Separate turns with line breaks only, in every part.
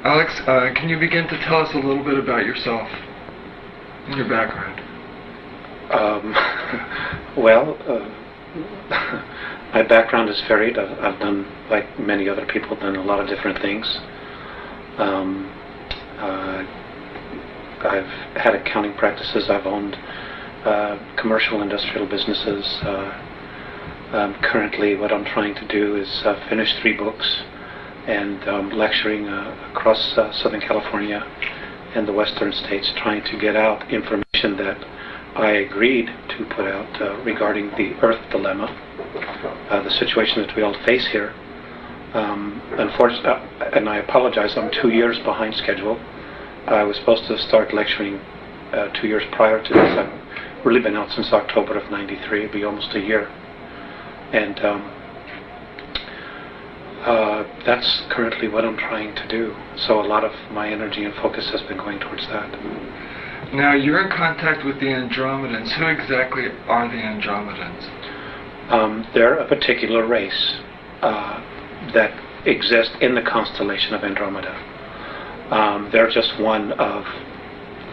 Alex, can you begin to tell us a little bit about yourself and your background?
Well, my background is varied. I've done, like many other people, done a lot of different things. I've had accounting practices. I've owned commercial industrial businesses. Currently, what I'm trying to do is finish 3 books and lecturing across Southern California and the western states, trying to get out information that I agreed to put out regarding the Earth dilemma, the situation that we all face here. Unfortunately, and I apologize, I'm 2 years behind schedule. I was supposed to start lecturing 2 years prior to this. I've really been out since October of '93. It'll be almost a year. And that's currently what I'm trying to do. So a lot of my energy and focus has been going towards that.
Now, you're in contact with the Andromedans. Who exactly are the Andromedans?
They're a particular race that exists in the constellation of Andromeda. They're just one of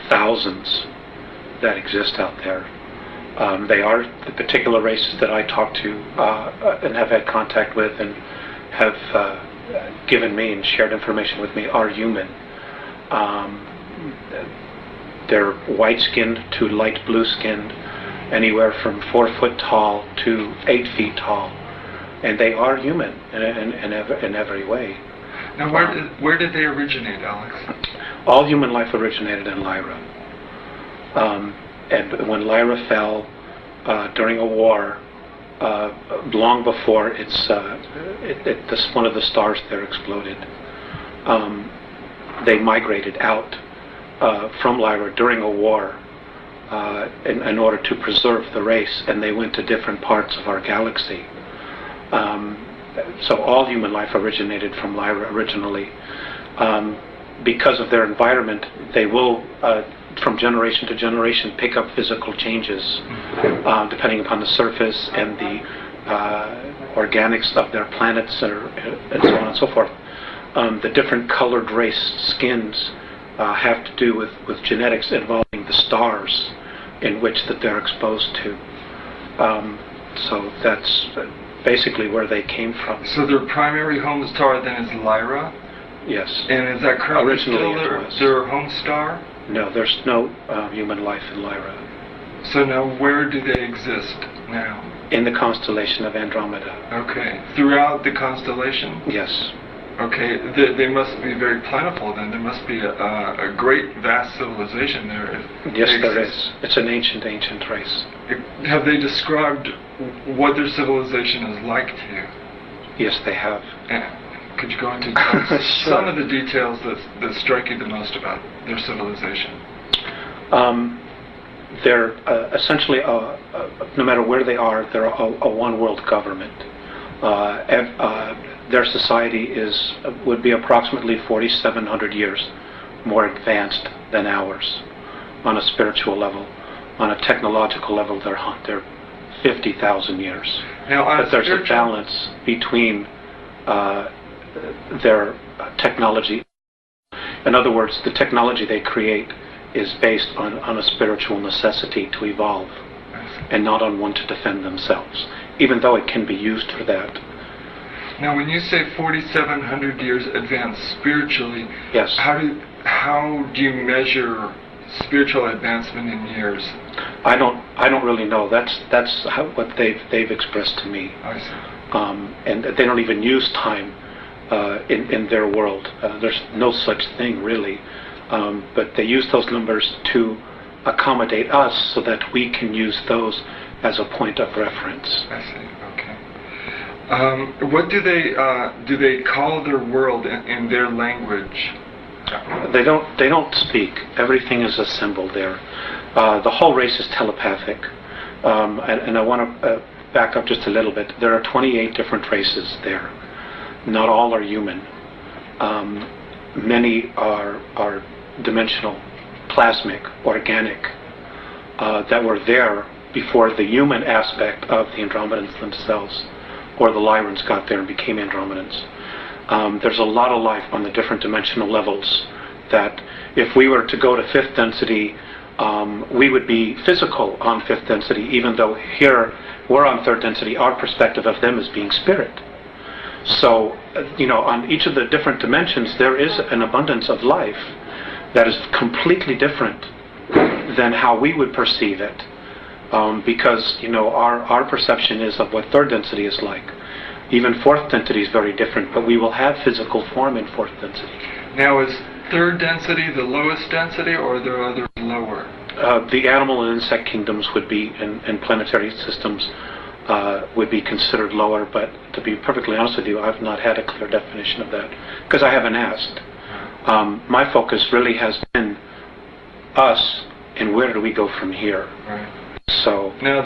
thousands that exist out there. They are the particular races that I talk to and have had contact with and have given me and shared information with me are human. They're white-skinned to light blue-skinned, anywhere from 4 foot tall to 8 feet tall, and they are human in every way.
Now, where did they originate, Alex?
All human life originated in Lyra. And when Lyra fell during a war, long before one of the stars there exploded, they migrated out from Lyra during a war in order to preserve the race, and they went to different parts of our galaxy. So all human life originated from Lyra originally. Because of their environment, they will, from generation to generation, pick up physical changes depending upon the surface and the organics of their planets and so on and so forth. The different colored race skins have to do with genetics involving the stars in which that they're exposed to. So that's basically where they came from.
So their primary home star then is Lyra?
Yes.
And is that currently
Originally
still their home star?
No, there's no human life in Lyra.
So now where do they exist now?
In the constellation of Andromeda.
Okay. Throughout the constellation?
Yes.
Okay. They must be very plentiful then. There must be a great, vast civilization there.
Yes, there is. It's an ancient race.
Have they described what their civilization is like to you?
Yes, they have.
Could you go into
Sure.
some of the details that strike you the most about their civilization?
They're essentially, no matter where they are, they're a one-world government. Their society would be approximately 4,700 years more advanced than ours on a spiritual level. On a technological level, they're 50,000 years.
Now,
but there's a balance between their technology. In other words, the technology they create is based on a spiritual necessity to evolve and not on one to defend themselves, even though it can be used for that.
Now, when you say 4,700 years advanced spiritually,
yes,
how do you measure spiritual advancement in years?
I don't really know. That's what they've expressed to me.
I see.
And they don't even use time in their world. There's no such thing really. But they use those numbers to accommodate us so that we can use those as a point of reference.
I see. Okay. What do they call their world in their language?
They don't speak. Everything is a symbol there. The whole race is telepathic. And I want to back up just a little bit. There are 28 different races there. Not all are human. Many are dimensional, plasmic, organic, that were there before the human aspect of the Andromedans themselves, or the Lyrans, got there and became Andromedans. There's a lot of life on the different dimensional levels that if we were to go to fifth density, we would be physical on fifth density, even though here we're on third density. Our perspective of them is being spirit. So, on each of the different dimensions, there is an abundance of life that is completely different than how we would perceive it. Because, our perception is of what third density is like. Even fourth density is very different, but we will have physical form in fourth density.
Now, is third density the lowest density, or are there others lower?
The animal and insect kingdoms would be, and planetary systems would be considered lower, but to be perfectly honest with you, I've not had a clear definition of that, because I haven't asked. My focus really has been us, and where do we go from here?
Right.
So
now,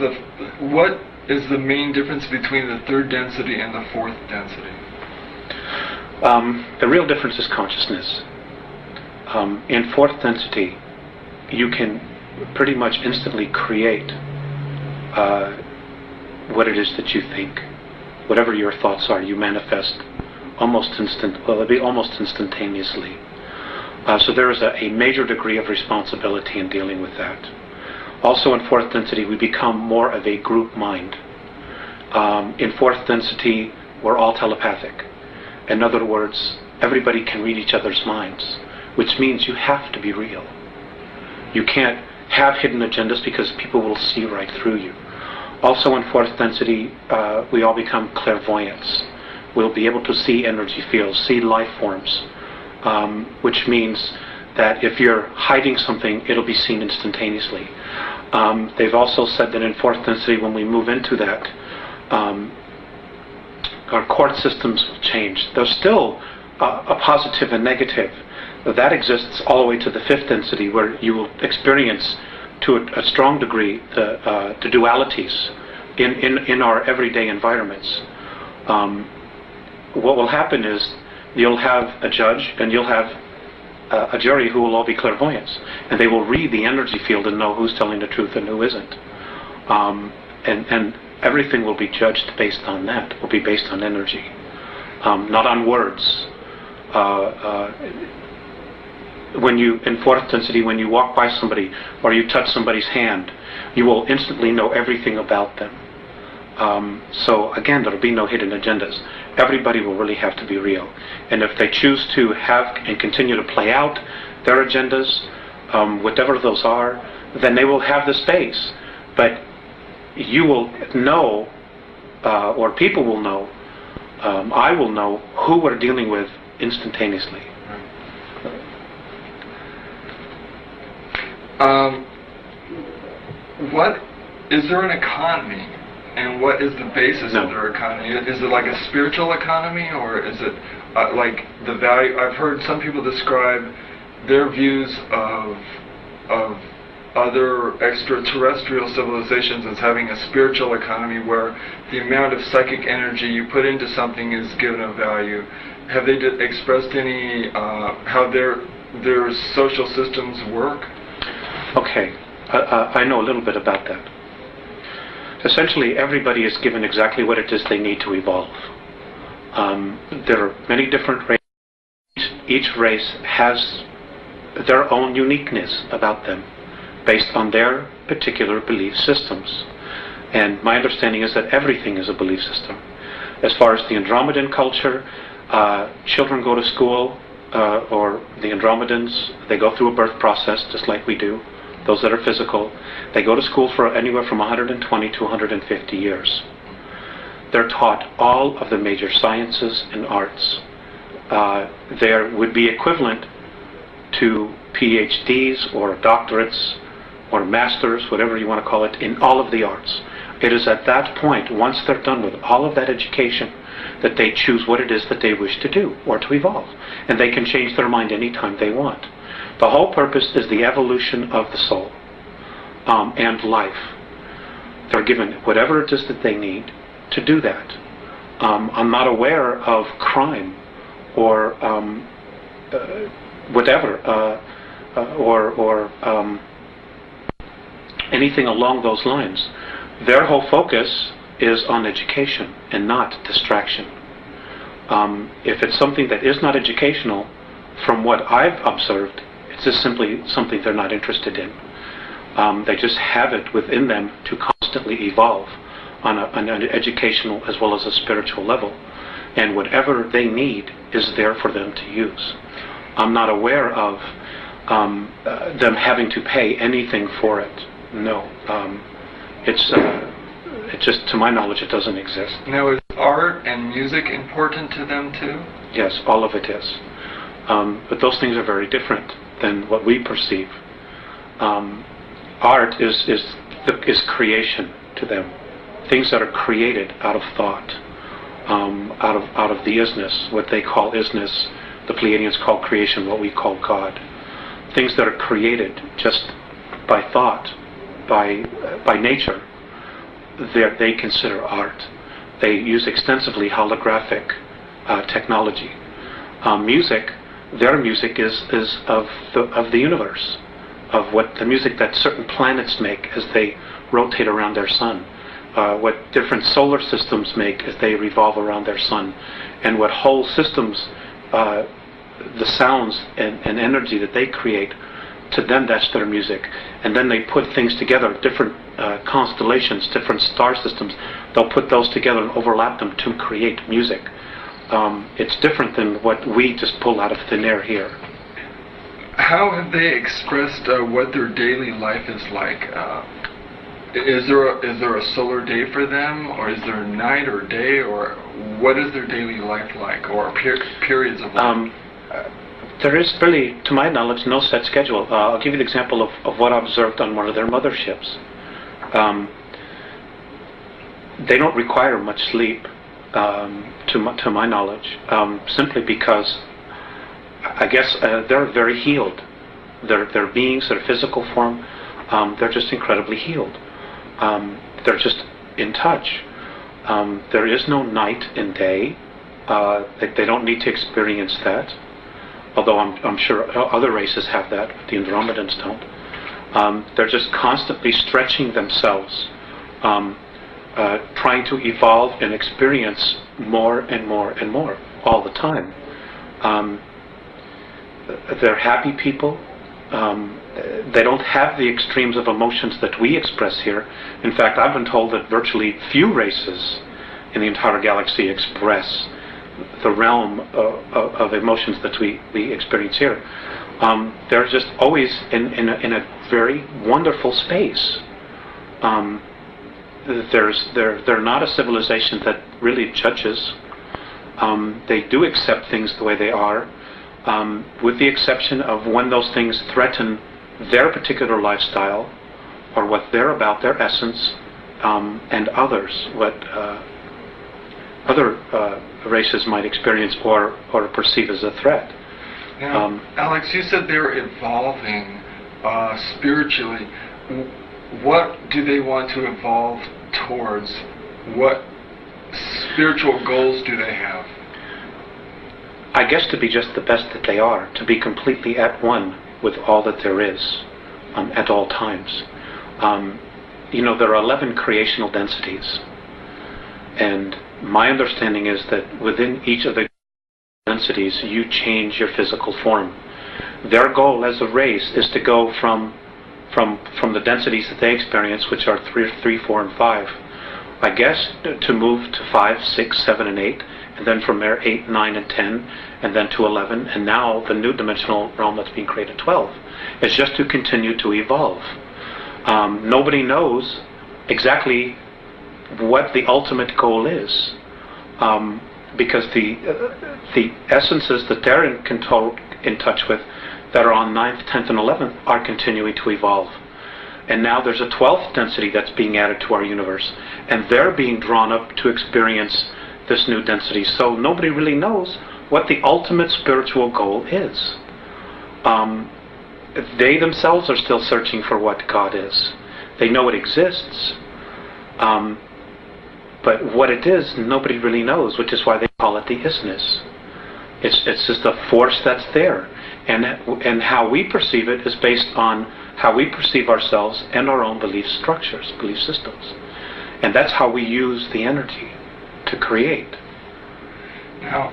what is the main difference between the third density and the fourth density?
The real difference is consciousness. In fourth density, you can pretty much instantly create what it is that you think. Whatever your thoughts are, you manifest almost instantaneously. So there is a major degree of responsibility in dealing with that. Also in fourth density, we become more of a group mind. In fourth density, we're all telepathic. In other words, everybody can read each other's minds, which means you have to be real. You can't have hidden agendas because people will see right through you. Also in fourth density, we all become clairvoyants. We'll be able to see energy fields, see life forms, which means that if you're hiding something, it'll be seen instantaneously. They've also said that in fourth density, when we move into that, our court systems will change. There's still a positive and negative. That exists all the way to the fifth density, where you will experience to a strong degree the dualities in our everyday environments. What will happen is you'll have a judge and you'll have a jury who will all be clairvoyants, and they will read the energy field and know who's telling the truth and who isn't. And everything will be judged based on that. Will be based on energy, not on words. When you, in fourth density, when you walk by somebody or you touch somebody's hand, you will instantly know everything about them. So again, there will be no hidden agendas. Everybody will really have to be real. And if they choose to have and continue to play out their agendas, whatever those are, then they will have the space. But you will know, or people will know, I will know who we're dealing with instantaneously.
What is there an economy, and what is the basis of their economy? Is it like a spiritual economy, or is it like the value? I've heard some people describe their views of other extraterrestrial civilizations as having a spiritual economy where the amount of psychic energy you put into something is given a value. Have they expressed any how their social systems work?
Okay, I know a little bit about that. Essentially, everybody is given exactly what it is they need to evolve. There are many different races. Each race has their own uniqueness about them, based on their particular belief systems. And my understanding is that everything is a belief system. As far as the Andromedan culture, children go to school, or the Andromedans, they go through a birth process just like we do. Those that are physical, they go to school for anywhere from 120 to 150 years. They're taught all of the major sciences and arts. There would be equivalent to PhDs or doctorates or masters, whatever you want to call it, in all of the arts. It is at that point, once they're done with all of that education, that they choose what it is that they wish to do or to evolve. And they can change their mind anytime they want. The whole purpose is the evolution of the soul and life. They're given whatever it is that they need to do that. I'm not aware of crime or whatever, or anything along those lines. Their whole focus is on education and not distraction. If it's something that is not educational, from what I've observed, it's just simply something they're not interested in. They just have it within them to constantly evolve on an educational as well as a spiritual level. And whatever they need is there for them to use. I'm not aware of them having to pay anything for it. No. It just, to my knowledge, it doesn't exist.
Now, is art and music important to them too?
Yes, all of it is. But those things are very different than what we perceive. Art is creation to them. Things that are created out of thought, out of the isness, what they call isness. The Pleiadians call creation what we call God. Things that are created just by thought, by nature, they consider art. They use extensively holographic technology. Music, their music is of the universe, of what the music that certain planets make as they rotate around their sun, what different solar systems make as they revolve around their sun, and what whole systems, the sounds and energy that they create. To them, that's their music. And then they put things together, different constellations, different star systems. They'll put those together and overlap them to create music. It's different than what we just pull out of thin air here.
How have they expressed what their daily life is like? Is there a solar day for them, or is there night or day, or what is their daily life like, or periods of life?
There is really, to my knowledge, no set schedule. I'll give you the example of what I observed on one of their motherships. They don't require much sleep, to my knowledge, simply because I guess they're very healed. Their beings, their physical form, they're just incredibly healed. They're just in touch. There is no night and day. They don't need to experience that. Although I'm sure other races have that, but the Andromedans don't. They're just constantly stretching themselves, trying to evolve and experience more and more and more all the time. They're happy people. They don't have the extremes of emotions that we express here. In fact, I've been told that virtually few races in the entire galaxy express the realm of emotions that we experience here. They're just always in a very wonderful space. They're not a civilization that really judges. They do accept things the way they are, with the exception of when those things threaten their particular lifestyle, or what they're about, their essence, and others, what other races might experience or perceive as a threat.
Now, Alex, you said they're evolving spiritually. What do they want to evolve towards? What spiritual goals do they have?
I guess to be just the best that they are, to be completely at one with all that there is at all times. There are 11 creational densities, and my understanding is that within each of the densities you change your physical form. Their goal as a race is to go from the densities that they experience, which are 3, 4, and 5, I guess, to move to 5, 6, 7, and 8, and then from there 8, 9, and 10, and then to 11, and now the new dimensional realm that's being created, 12. It's just to continue to evolve. Nobody knows exactly what the ultimate goal is, because the essences that they're in touch with, that are on 9th, 10th, and 11th, are continuing to evolve. And now there's a 12th density that's being added to our universe, and they're being drawn up to experience this new density. So nobody really knows what the ultimate spiritual goal is. They themselves are still searching for what God is. They know it exists, but what it is, nobody really knows, which is why they call it the isness. It's just a force that's there. And how we perceive it is based on how we perceive ourselves and our own belief structures, belief systems. And that's how we use the energy to create.
Now,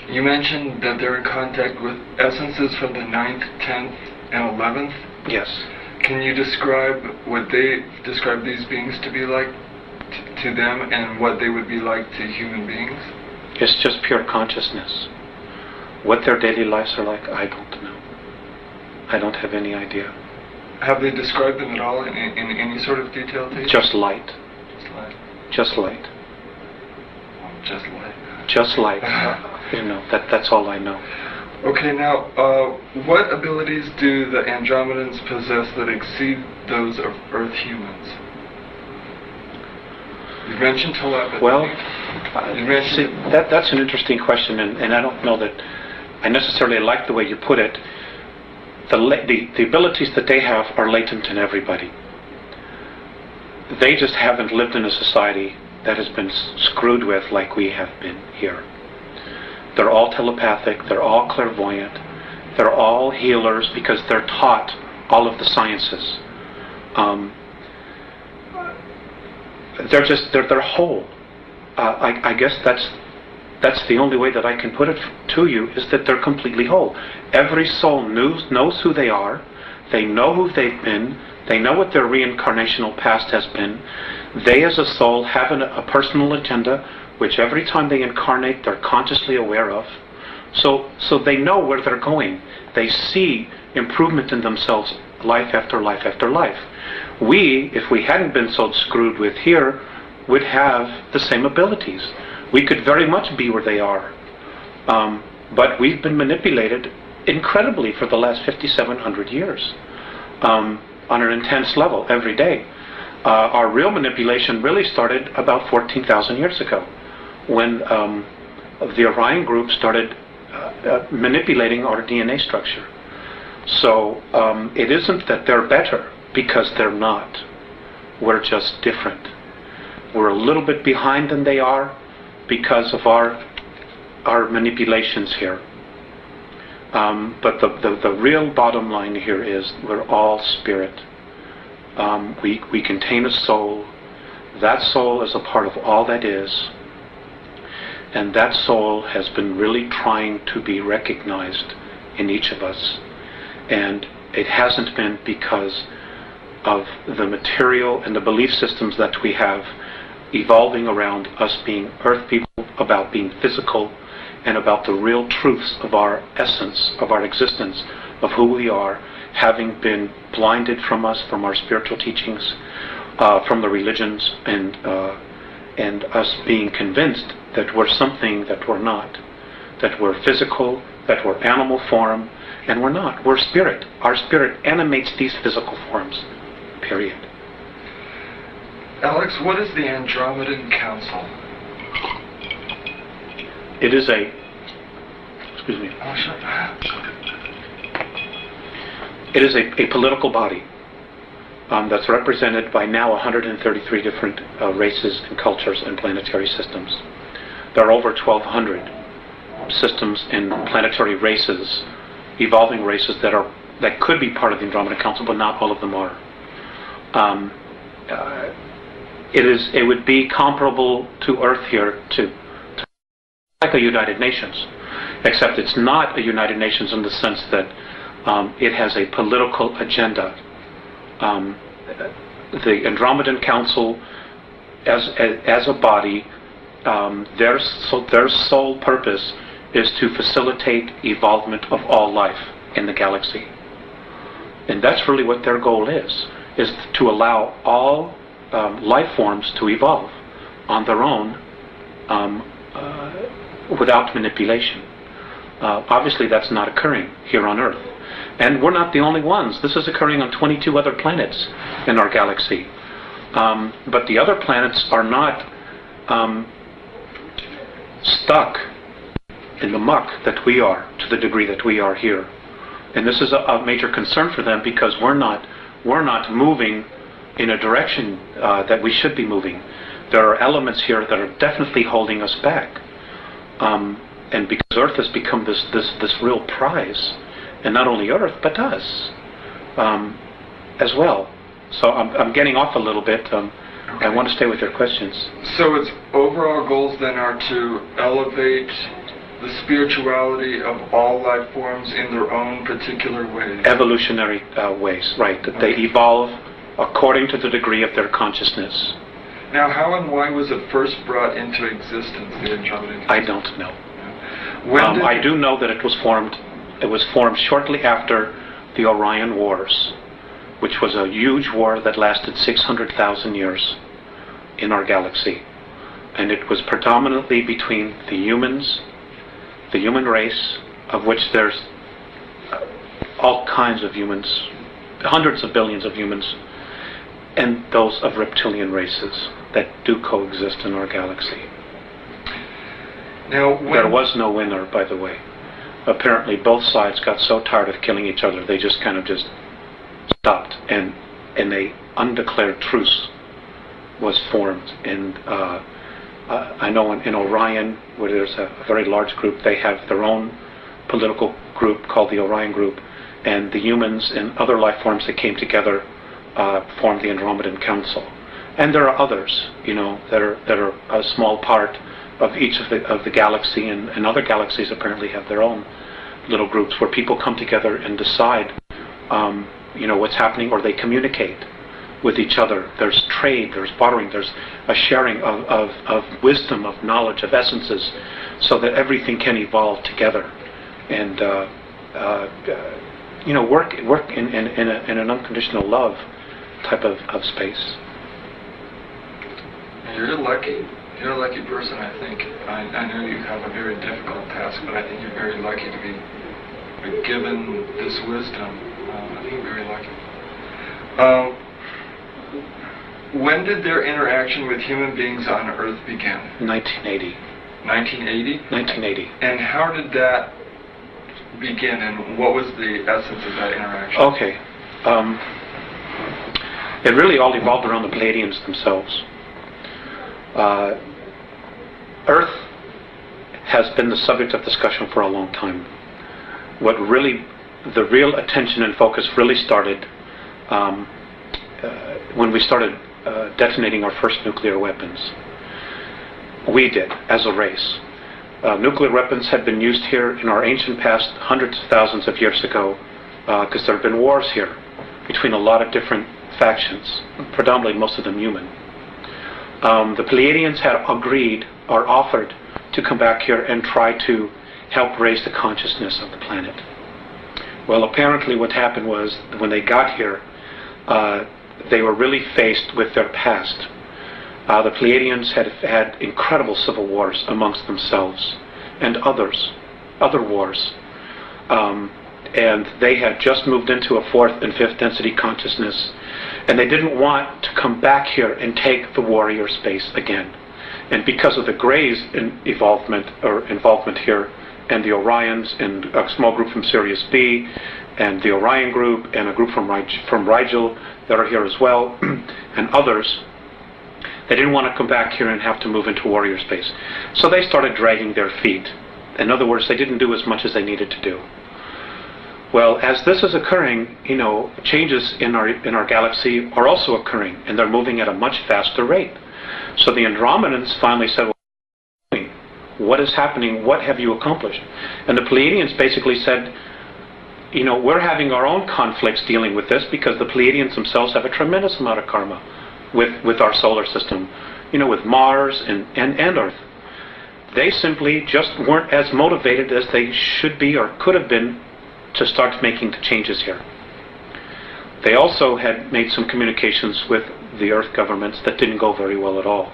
you mentioned that they're in contact with essences from the 9th, 10th, and 11th.
Yes.
Can you describe what they describe these beings to be like to them, and what they would be like to human beings?
It's just pure consciousness. What their daily lives are like, I don't know. I don't have any idea.
Have they described them at all in any sort of detail to you?
Just light.
Just light.
Just light.
Oh, just light.
Just light. That's all I know.
Okay, now, what abilities do the Andromedans possess that exceed those of Earth humans? You mentioned telepathy.
Well,
you mentioned
that's an interesting question, and I don't know that I necessarily like the way you put it. The abilities that they have are latent in everybody. They just haven't lived in a society that has been screwed with like we have been here. They're all telepathic, they're all clairvoyant, they're all healers because they're taught all of the sciences. They're whole. I guess that's the only way that I can put it to you, is that they're completely whole. Every soul knows who they are, they know who they've been, they know what their reincarnational past has been. They as a soul have a personal agenda which every time they incarnate they're consciously aware of. So they know where they're going. They see improvement in themselves life after life after life. We, if we hadn't been so screwed with here, would have the same abilities. We could very much be where they are. But we've been manipulated incredibly for the last 5,700 years on an intense level every day. Our real manipulation really started about 14,000 years ago, when the Orion group started manipulating our DNA structure. So it isn't that they're better, because they're not. We're just different. We're a little bit behind than they are because of our manipulations here. But the real bottom line here is we're all spirit. We contain a soul. That soul is a part of all that is. And that soul has been really trying to be recognized in each of us. And it hasn't been because of the material and the belief systems that we have evolving around us being earth people, about being physical, and about the real truths of our essence, of our existence, of who we are, having been blinded from us, from our spiritual teachings, from the religions, and us being convinced that we're something that we're not, that we're physical, that we're animal form, and we're not. We're spirit. Our spirit animates these physical forms, period.
Alex, what is the Andromedan Council?
It is a... Excuse me.
Oh, shut up.
It is a political body that's represented by now 133 different races and cultures and planetary systems. There are over 1,200 systems and planetary races, evolving races that could be part of the Andromeda Council, but not all of them are. It would be comparable to Earth here to like a United Nations, except it's not a United Nations in the sense that it has a political agenda. The Andromedan Council, as a body, their sole purpose is to facilitate evolvement of all life in the galaxy. And that's really what their goal is to allow all life forms to evolve on their own without manipulation. Obviously that's not occurring here on Earth. And we're not the only ones. This is occurring on 22 other planets in our galaxy. But the other planets are not stuck in the muck that we are, to the degree that we are here. And this is a major concern for them, because we're not moving in a direction that we should be moving. There are elements here that are definitely holding us back. And because Earth has become this real prize, and not only Earth, but us as well. So I'm getting off a little bit. I want to stay with your questions.
So its overall goals then are to elevate the spirituality of all life forms in their own particular ways.
Evolutionary ways, right. That they evolve according to the degree of their consciousness.
Now, how and why was it first brought into existence, the Andromedan?
I don't know.
I
do know that it was formed shortly after the Orion Wars, which was a huge war that lasted 600,000 years in our galaxy. And it was predominantly between the humans, the human race, of which there's all kinds of humans, hundreds of billions of humans, and those of reptilian races that do coexist in our galaxy.
Now,
there was no winner, by the way. Apparently both sides got so tired of killing each other, they just kind of just stopped, and a undeclared truce was formed. And I know in Orion, where there's a very large group, they have their own political group called the Orion Group, and the humans and other life forms that came together formed the Andromedan Council. And there are others, that are a small part of each of the galaxy, and other galaxies apparently have their own little groups where people come together and decide, what's happening, or they communicate with each other. There's trade, there's bartering, there's a sharing of wisdom, of knowledge, of essences, so that everything can evolve together and work in an unconditional love type of space.
You're lucky. You're a lucky person, I think. I know you have a very difficult task, but I think you're very lucky to be given this wisdom. I think you're very lucky. When did their interaction with human beings on Earth begin?
1980.
1980?
1980.
And how did that begin, and what was the essence of that interaction?
Okay. It really all evolved around the Pleiadians themselves. Earth has been the subject of discussion for a long time. The real attention and focus really started when we started detonating our first nuclear weapons. We did, as a race. Nuclear weapons had been used here in our ancient past hundreds of thousands of years ago, because there have been wars here between a lot of different factions, predominantly most of them human. The Pleiadians had agreed or offered to come back here and try to help raise the consciousness of the planet. Well, apparently what happened was, when they got here, they were really faced with their past. The Pleiadians had had incredible civil wars amongst themselves and other wars. And they had just moved into a fourth and fifth density consciousness, and they didn't want to come back here and take the warrior space again. And because of the Greys' involvement here, and the Orions, and a small group from Sirius B, and the Orion group, and a group from Rigel that are here as well, and others, they didn't want to come back here and have to move into warrior space. So they started dragging their feet. In other words, they didn't do as much as they needed to do. Well, as this is occurring, changes in our galaxy are also occurring, and they're moving at a much faster rate. So the Andromedans finally said, what is happening? What have you accomplished? And the Pleiadians basically said, we're having our own conflicts dealing with this, because the Pleiadians themselves have a tremendous amount of karma with our solar system, with Mars and Earth. They simply just weren't as motivated as they should be or could have been to start making the changes here. They also had made some communications with the Earth governments that didn't go very well at all.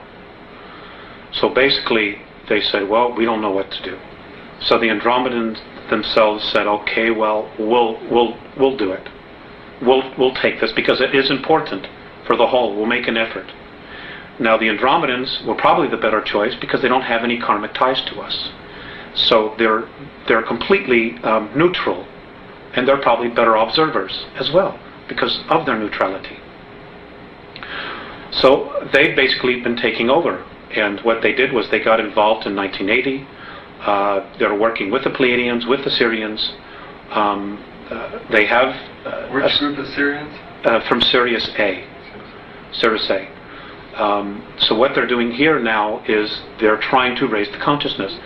So basically, they said, well, we don't know what to do. So the Andromedans themselves said, okay, well, we'll do it. We'll take this, because it is important for the whole. We'll make an effort. Now, the Andromedans were probably the better choice, because they don't have any karmic ties to us. So they're completely neutral, and they're probably better observers as well, because of their neutrality. So they've basically been taking over. And what they did was they got involved in 1980. They're working with the Pleiadians, with the Sirians. They have...
Which group of Sirians?
From Sirius A. Sirius A. So what they're doing here now is they're trying to raise the consciousness.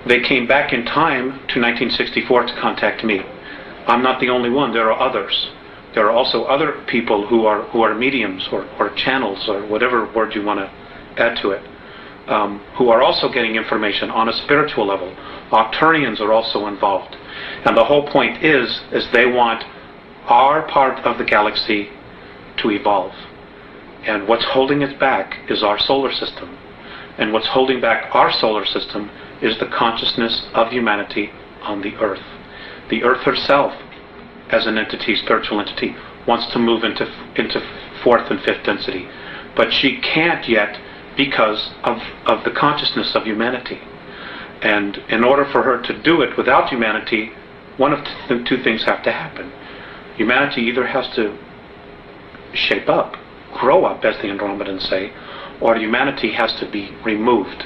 They came back in time to 1964 to contact me. I'm not the only one. There are others. There are also other people who are mediums or channels or whatever word you want to add to it, who are also getting information on a spiritual level. Octurians are also involved. And the whole point is they want our part of the galaxy to evolve. And what's holding it back is our solar system. And what's holding back our solar system is the consciousness of humanity on the Earth. The Earth herself, as an entity, spiritual entity, wants to move into fourth and fifth density. But she can't yet because of the consciousness of humanity. And in order for her to do it without humanity, one of two things have to happen. Humanity either has to shape up, grow up, as the Andromedans say, or humanity has to be removed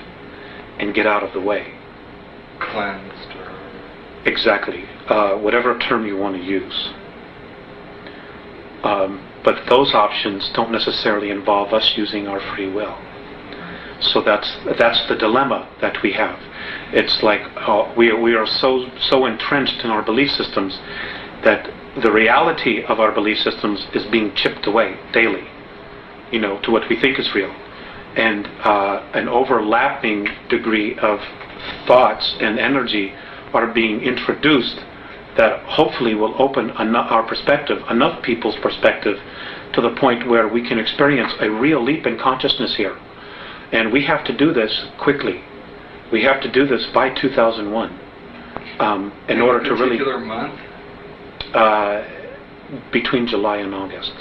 and get out of the way.
Cleansed.
Exactly. Whatever term you want to use. But those options don't necessarily involve us using our free will. So that's the dilemma that we have. It's like we are so entrenched in our belief systems that the reality of our belief systems is being chipped away daily, to what we think is real. And an overlapping degree of thoughts and energy are being introduced that hopefully will open our perspective, enough people's perspective, to the point where we can experience a real leap in consciousness here. And we have to do this quickly. We have to do this by 2001 in order to really...
particular month?
Between July and August.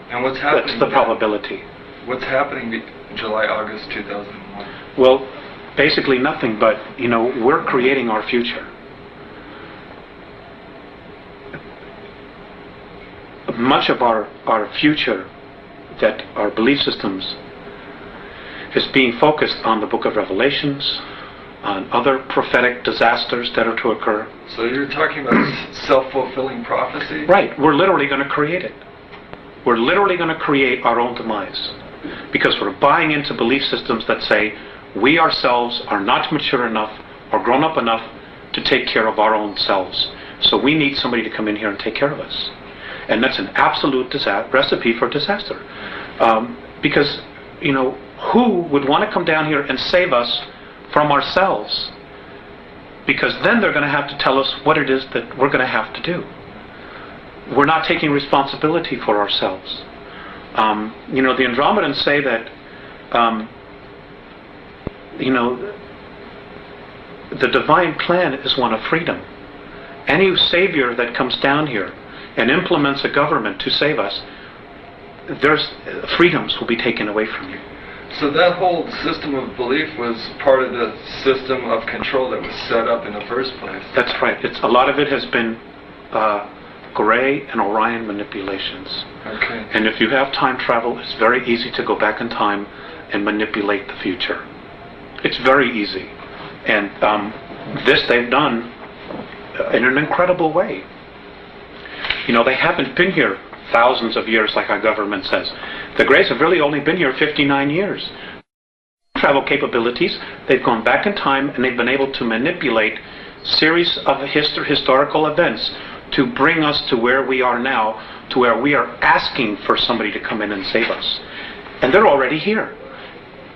And what's happening?
That's the probability.
What's happening July, August 2001?
Well, basically nothing, but we're creating our future. Much of our future, that our belief systems, is being focused on the Book of Revelations, on other prophetic disasters that are to occur.
So you're talking about self-fulfilling prophecy?
Right. We're literally going to create it. We're literally going to create our own demise. Because we're buying into belief systems that say we ourselves are not mature enough or grown up enough to take care of our own selves. So we need somebody to come in here and take care of us. And that's an absolute recipe for disaster. Because, who would want to come down here and save us from ourselves? Because then they're going to have to tell us what it is that we're going to have to do. We're not taking responsibility for ourselves. The Andromedans say that, the divine plan is one of freedom. Any savior that comes down here and implements a government to save us, there's freedoms will be taken away from you.
So that whole system of belief was part of the system of control that was set up in the first place.
That's right. A lot of it has been Gray and Orion manipulations.
Okay.
And if you have time travel, it's very easy to go back in time and manipulate the future. It's very easy. And this they've done in an incredible way. They haven't been here thousands of years like our government says. The Greys have really only been here 59 years. Travel capabilities, they've gone back in time and they've been able to manipulate series of historical events to bring us to where we are now, to where we are asking for somebody to come in and save us. And they're already here.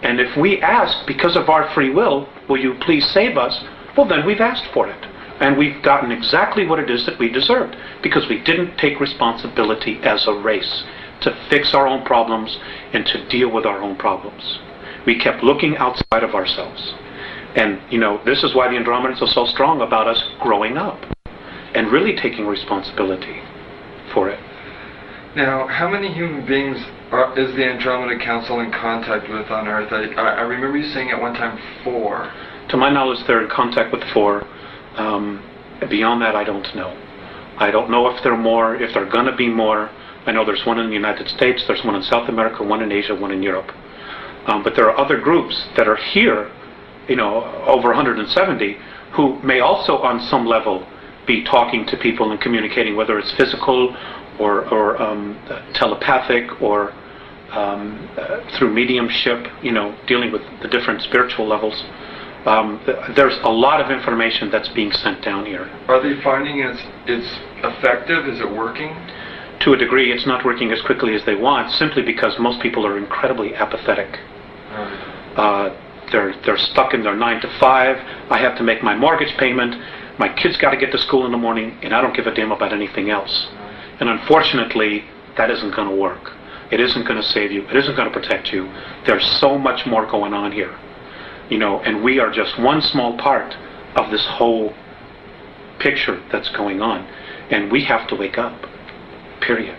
And if we ask, because of our free will, will you please save us? Well, then we've asked for it. And we've gotten exactly what it is that we deserved, because we didn't take responsibility as a race to fix our own problems and to deal with our own problems. We kept looking outside of ourselves. And, this is why the Andromedans are so strong about us growing up and really taking responsibility for it.
Now, how many human beings is the Andromeda Council in contact with on Earth? I remember you saying at one time 4.
To my knowledge, they're in contact with 4. Beyond that, I don't know. I don't know if there are more, if there are going to be more. I know there's one in the United States, there's one in South America, one in Asia, one in Europe. But there are other groups that are here, over 170, who may also on some level be talking to people and communicating, whether it's physical or telepathic or through mediumship, dealing with the different spiritual levels. There's a lot of information that's being sent down here.
Are they finding it's effective? Is it working?
To a degree, it's not working as quickly as they want, simply because most people are incredibly apathetic. They're stuck in their 9 to 5. I have to make my mortgage payment. My kids got to get to school in the morning, and I don't give a damn about anything else. And unfortunately, that isn't going to work. It isn't going to save you. It isn't going to protect you. There's so much more going on here, and we are just one small part of this whole picture that's going on, and we have to wake up. Period.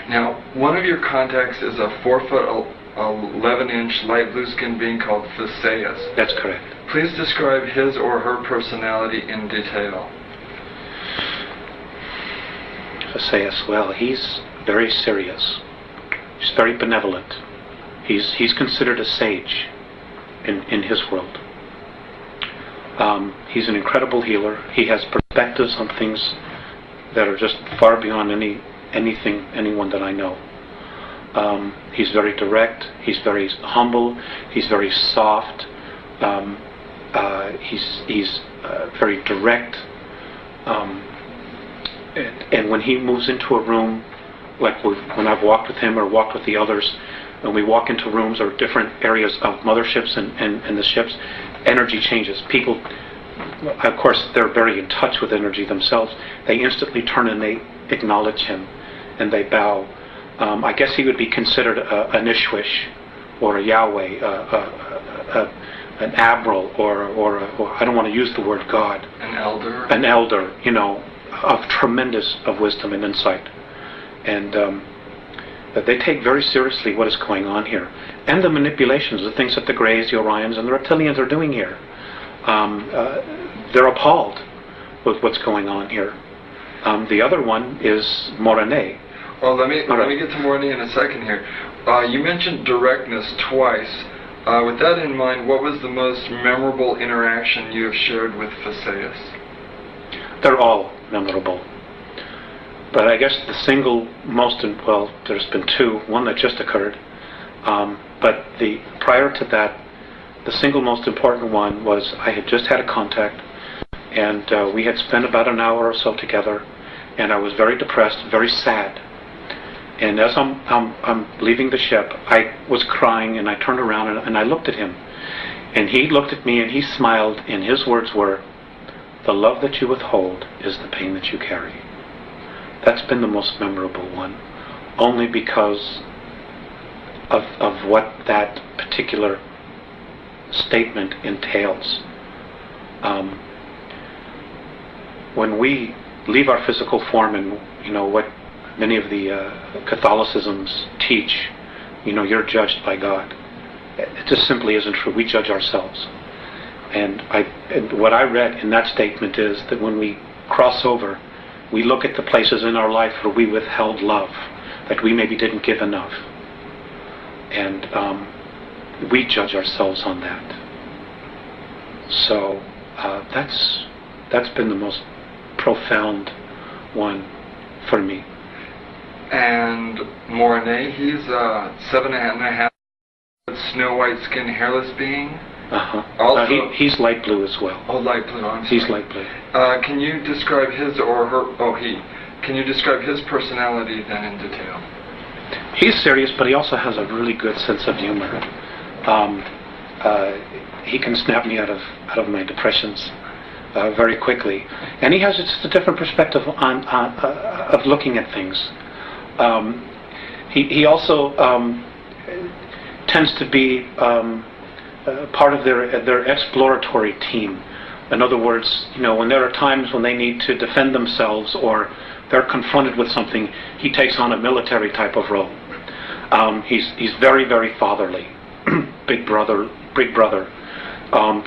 Now, one of your contacts is a 4-foot 11-inch light blue skinned being called Theseus.
That's correct.
Please describe his or her personality in detail.
Theseus, well, he's very serious. He's very benevolent. He's considered a sage in his world. He's an incredible healer. He has perspectives on things that are just far beyond anyone that I know. He's very direct. He's very humble. He's very soft. He's very direct. And when he moves into a room, like when I've walked with him or walked with the others, and we walk into rooms or different areas of motherships and the ships, energy changes. People, of course, they're very in touch with energy themselves. They instantly turn and they acknowledge him, and they bow. I guess he would be considered an Ishwish, or a Yahweh, an admiral, or I don't want to use the word God.
An elder.
An elder, of tremendous of wisdom and insight, and they take very seriously what is going on here, and the manipulations, the things that the Greys, the Orions, and the Reptilians are doing here. They're appalled with what's going on here. The other one is Morane.
Well, let me get to Morane in a second here. You mentioned directness twice. With that in mind, what was the most memorable interaction you have shared with Theseus? They're
all memorable. But I guess the single most, there's been two, one that just occurred. But prior to that, the single most important one was I had just had a contact, and we had spent about an hour or so together, and I was very depressed, very sad. And as I'm leaving the ship, I was crying, and I turned around and I looked at him. And he looked at me and he smiled, and his words were, "The love that you withhold is the pain that you carry." That's been the most memorable one, only because of what that particular statement entails. When we leave our physical form, and what many of the Catholicisms teach, you're judged by God. It just simply isn't true. We judge ourselves. And what I read in that statement is that when we cross over, we look at the places in our life where we withheld love, that we maybe didn't give enough. And we judge ourselves on that. So that's been the most profound one for me.
And Morane, he's a 7.5 snow white skinned hairless being.
Also, he's light blue as well.
Oh, light blue. I'm sorry.
He's light blue.
Can you describe his or her? Can you describe his personality then in detail?
He's serious, but he also has a really good sense of humor. He can snap me out of my depressions very quickly, and he has just a different perspective of looking at things. He also tends to be part of their exploratory team. In other words, when there are times when they need to defend themselves or they're confronted with something, he takes on a military type of role. He's very, very fatherly, big brother.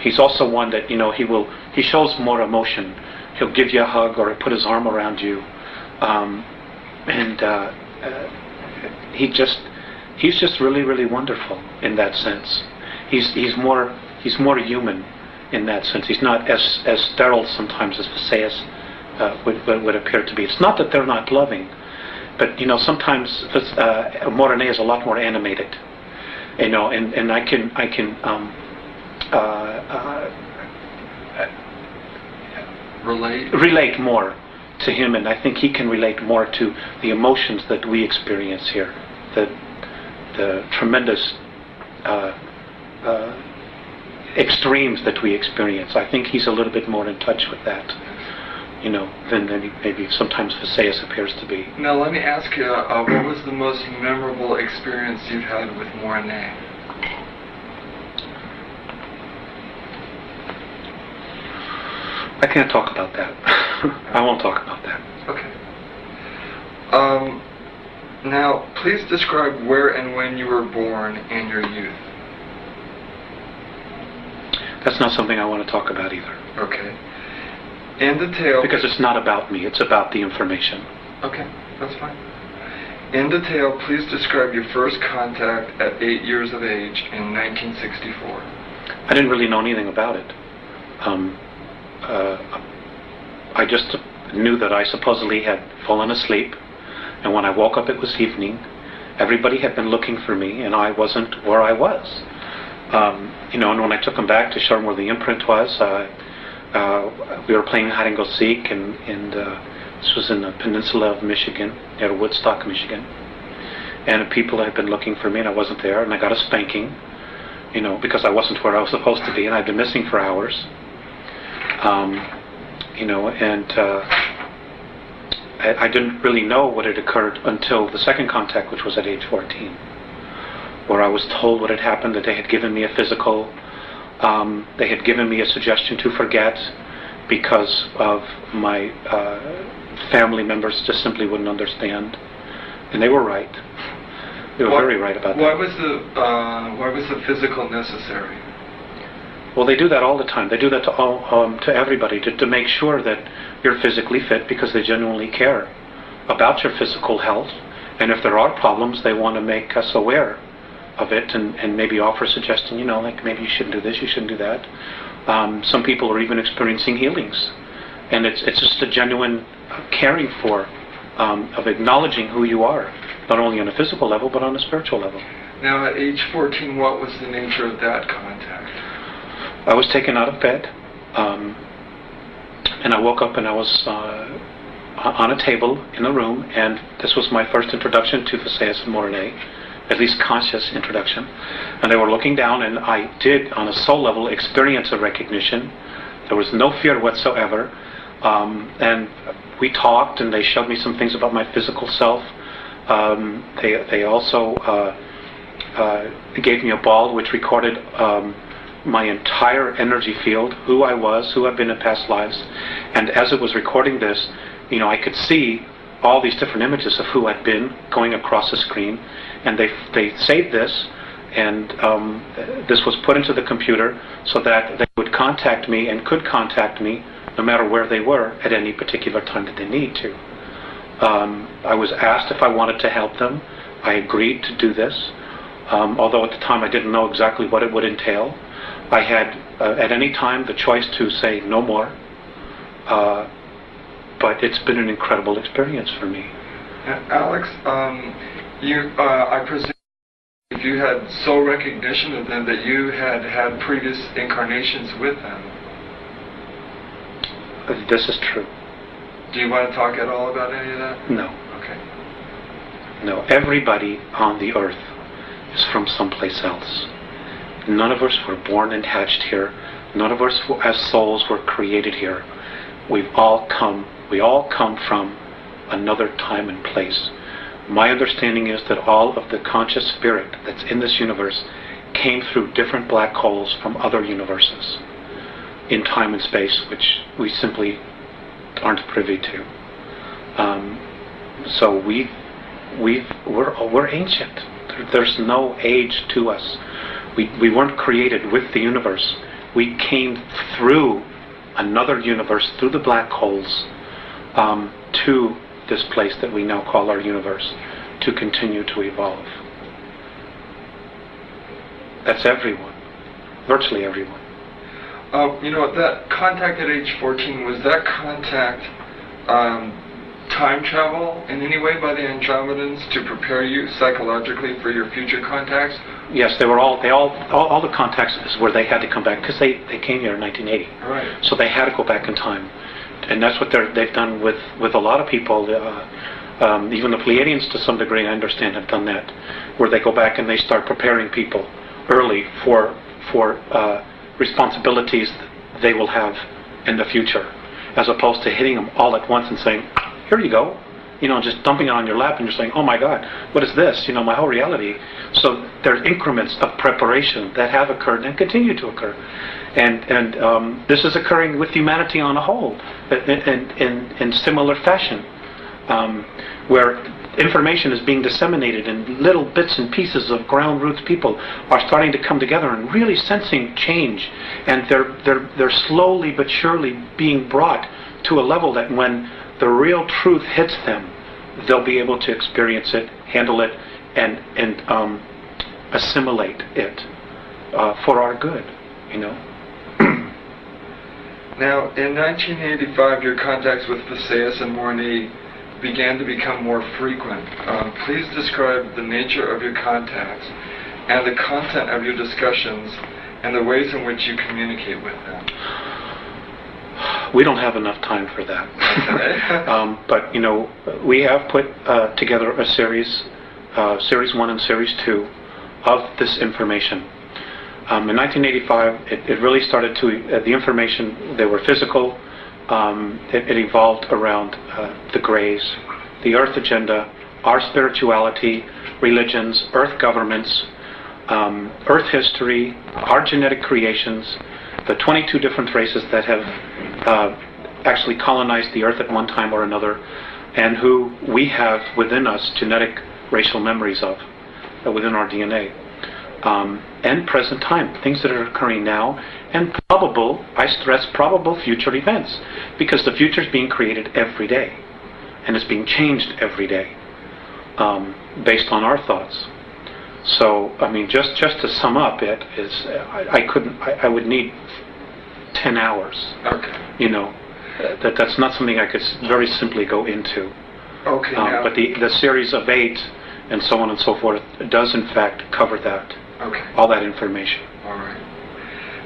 He's also one that he shows more emotion. He'll give you a hug or put his arm around you, and he's just really, really wonderful in that sense. He's more human in that sense. He's not as sterile sometimes as Theseus would appear to be. It's not that they're not loving. But sometimes Morene is a lot more animated. And I can relate more to him, and I think he can relate more to the emotions that we experience here, the tremendous extremes that we experience. I think he's a little bit more in touch with that, than maybe sometimes Visayas appears to be.
Now let me ask you, what was the most memorable experience you've had with Morene?
I can't talk about that. I won't talk about that.
Okay. Now, please describe where and when you were born and your youth.
That's not something I want to talk about either.
Okay. In detail...
Because it's not about me, it's about the information.
Okay, that's fine. In detail, please describe your first contact at 8 years of age in 1964.
I didn't really know anything about it. I just knew that I supposedly had fallen asleep, and when I woke up it was evening. Everybody had been looking for me, and I wasn't where I was. And when I took them back to show them where the imprint was, we were playing hide and go seek, and this was in the peninsula of Michigan, near Woodstock, Michigan. And people had been looking for me, and I wasn't there, and I got a spanking, because I wasn't where I was supposed to be, and I'd been missing for hours. I didn't really know what had occurred until the second contact, which was at age 14, where I was told what had happened, that they had given me a physical, they had given me a suggestion to forget because of my family members just simply wouldn't understand. And they were right. They were very right about that.
Why was the physical necessary?
Well, they do that all the time. They do that to everybody, to make sure that you're physically fit, because they genuinely care about your physical health. And if there are problems, they want to make us aware of it and maybe offer a suggestion, like maybe you shouldn't do this, you shouldn't do that. Some people are even experiencing healings. And it's just a genuine caring for, of acknowledging who you are, not only on a physical level, but on a spiritual level.
Now, at age 14, what was the nature of that contact?
I was taken out of bed, and I woke up and I was on a table in a room, and this was my first introduction to Visayas and Morene, at least conscious introduction. And they were looking down, and I did, on a soul level, experience a recognition. There was no fear whatsoever, and we talked, and they showed me some things about my physical self. They also gave me a ball which recorded my entire energy field, who I was, who I've been in past lives. And as it was recording this, I could see all these different images of who I'd been going across the screen. And they saved this, and this was put into the computer so that they would contact me and could contact me no matter where they were at any particular time that they need to. I was asked if I wanted to help them. I agreed to do this, although at the time I didn't know exactly what it would entail. I had, at any time, the choice to say no more, but it's been an incredible experience for me.
Alex, I presume if you had soul recognition of them, that you had had previous incarnations with them.
This is true.
Do you want to talk at all about any of that?
No.
Okay.
No, everybody on the earth is from someplace else. None of us were born and hatched here. None of us as souls were created here. We all come from another time and place. My understanding is that all of the conscious spirit that's in this universe came through different black holes from other universes in time and space, which we simply aren't privy to. So we're ancient. There's no age to us. We weren't created with the universe. We came through another universe, through the black holes, to this place that we now call our universe, to continue to evolve. That's everyone. Virtually everyone.
That contact at age 14, was that contact time travel in any way by the Andromedans to prepare you psychologically for your future contacts?
Yes, all the contacts is where they had to come back, because they came here in 1980.
Right.
So they had to go back in time. And that's what they've done with a lot of people. Even the Pleiadians, to some degree, I understand, have done that, where they go back and they start preparing people early for responsibilities they will have in the future, as opposed to hitting them all at once and saying, "Here you go," just dumping it on your lap, and you're saying, "Oh my God, what is this? My whole reality." So there's increments of preparation that have occurred and continue to occur, and this is occurring with humanity on a whole, in similar fashion, where information is being disseminated in little bits and pieces of ground roots. People are starting to come together and really sensing change, and they're slowly but surely being brought to a level that when the real truth hits them, they'll be able to experience it, handle it, and assimilate it for our good.
Now, in 1985, your contacts with Visayas and Morni began to become more frequent. Please describe the nature of your contacts and the content of your discussions and the ways in which you communicate with them.
We don't have enough time for that.
Okay.
But we have put together a series 1 and series 2 of this information. In 1985, it really started to, the information, they were physical. It evolved around the Greys, the Earth agenda, our spirituality, religions, Earth governments, Earth history, our genetic creations, the 22 different races that have actually colonized the Earth at one time or another, and who we have within us genetic racial memories of, within our DNA. And present time, things that are occurring now, and probable, I stress probable future events, because the future is being created every day, and it's being changed every day, based on our thoughts. So, just to sum up, it is I would need 10 hours.
Okay.
That's not something I could very simply go into.
Okay.
But the series of 8 and so on and so forth does in fact cover that.
Okay.
All that information.
All right.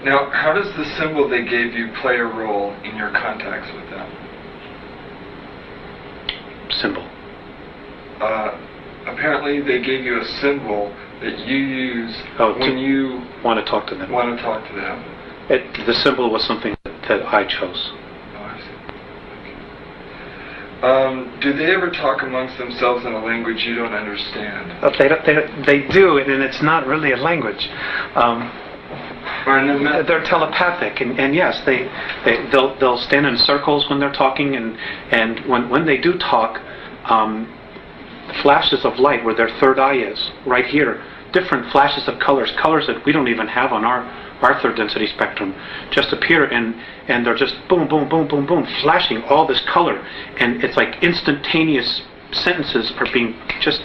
Now, how does the symbol they gave you play a role in your contacts with them?
Symbol.
Apparently, they gave you a symbol that you use when you
want to talk to them.
Want to talk to them.
The symbol was something that I chose.
Oh, I see. Okay. Do they ever talk amongst themselves in a language you don't understand?
They do, and it's not really a language. They're telepathic, and yes, they'll stand in circles when they're talking, and when they do talk, flashes of light where their third eye is, right here, different flashes of colors that we don't even have on our third density spectrum, just appear, and they're just boom, boom, boom, boom, boom, flashing all this color, and it's like instantaneous sentences are being just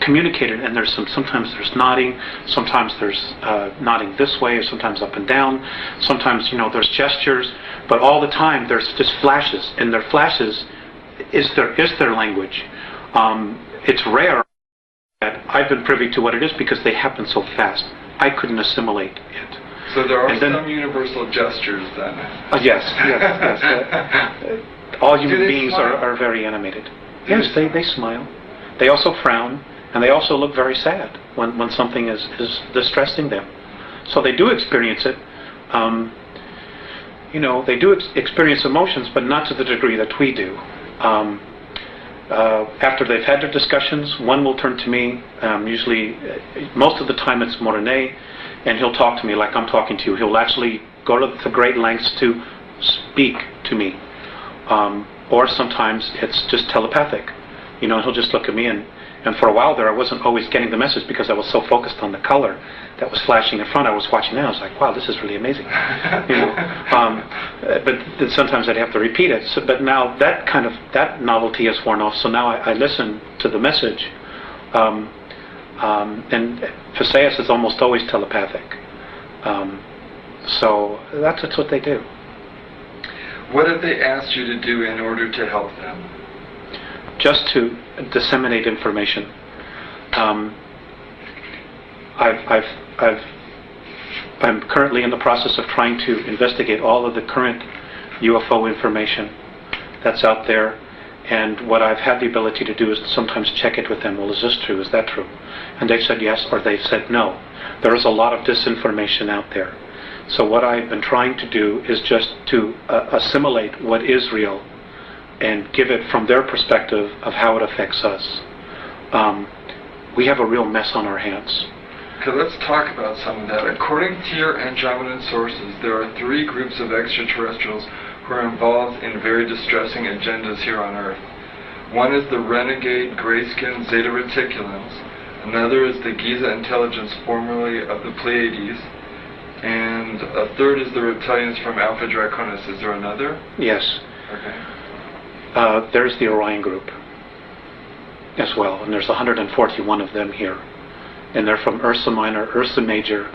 communicated, and sometimes there's nodding, sometimes there's nodding this way, sometimes up and down, sometimes there's gestures, but all the time there's just flashes, and their flashes is their language. It's rare that I've been privy to what it is because they happen so fast. I couldn't assimilate it.
So there are some universal gestures then?
Yes. All human beings are very animated. Yes, they smile. They also frown, and they also look very sad when something is distressing them. So they do experience it. They do experience emotions, but not to the degree that we do. After they've had their discussions, one will turn to me. Usually, most of the time it's Morene, and he'll talk to me like I'm talking to you. He'll actually go to the great lengths to speak to me. Or sometimes it's just telepathic. He'll just look at me, and for a while there I wasn't always getting the message because I was so focused on the color that was flashing in front. I was watching that, I was like, wow, this is really amazing. But then sometimes I'd have to repeat it. So, but now that novelty has worn off, so now I listen to the message. And Visayas is almost always telepathic. So that's what they do.
What have they asked you to do in order to help them?
just to disseminate information. I'm currently in the process of trying to investigate all of the current UFO information that's out there, and what I've had the ability to do is sometimes check it with them. Well, is this true? Is that true? And they've said yes, or they've said no. There is a lot of disinformation out there. So what I've been trying to do is just to assimilate what is real and give it from their perspective of how it affects us. We have a real mess on our hands.
Okay, let's talk about some of that. According to your Andromedan sources, there are 3 groups of extraterrestrials who are involved in very distressing agendas here on Earth. One is the renegade Grayskin Zeta Reticulans. Another is the Giza intelligence, formerly of the Pleiades. And a third is the reptilians from Alpha Draconis. Is there another?
Yes.
Okay.
There's the Orion group as well, and there's 141 of them here. And they're from Ursa Minor, Ursa Major,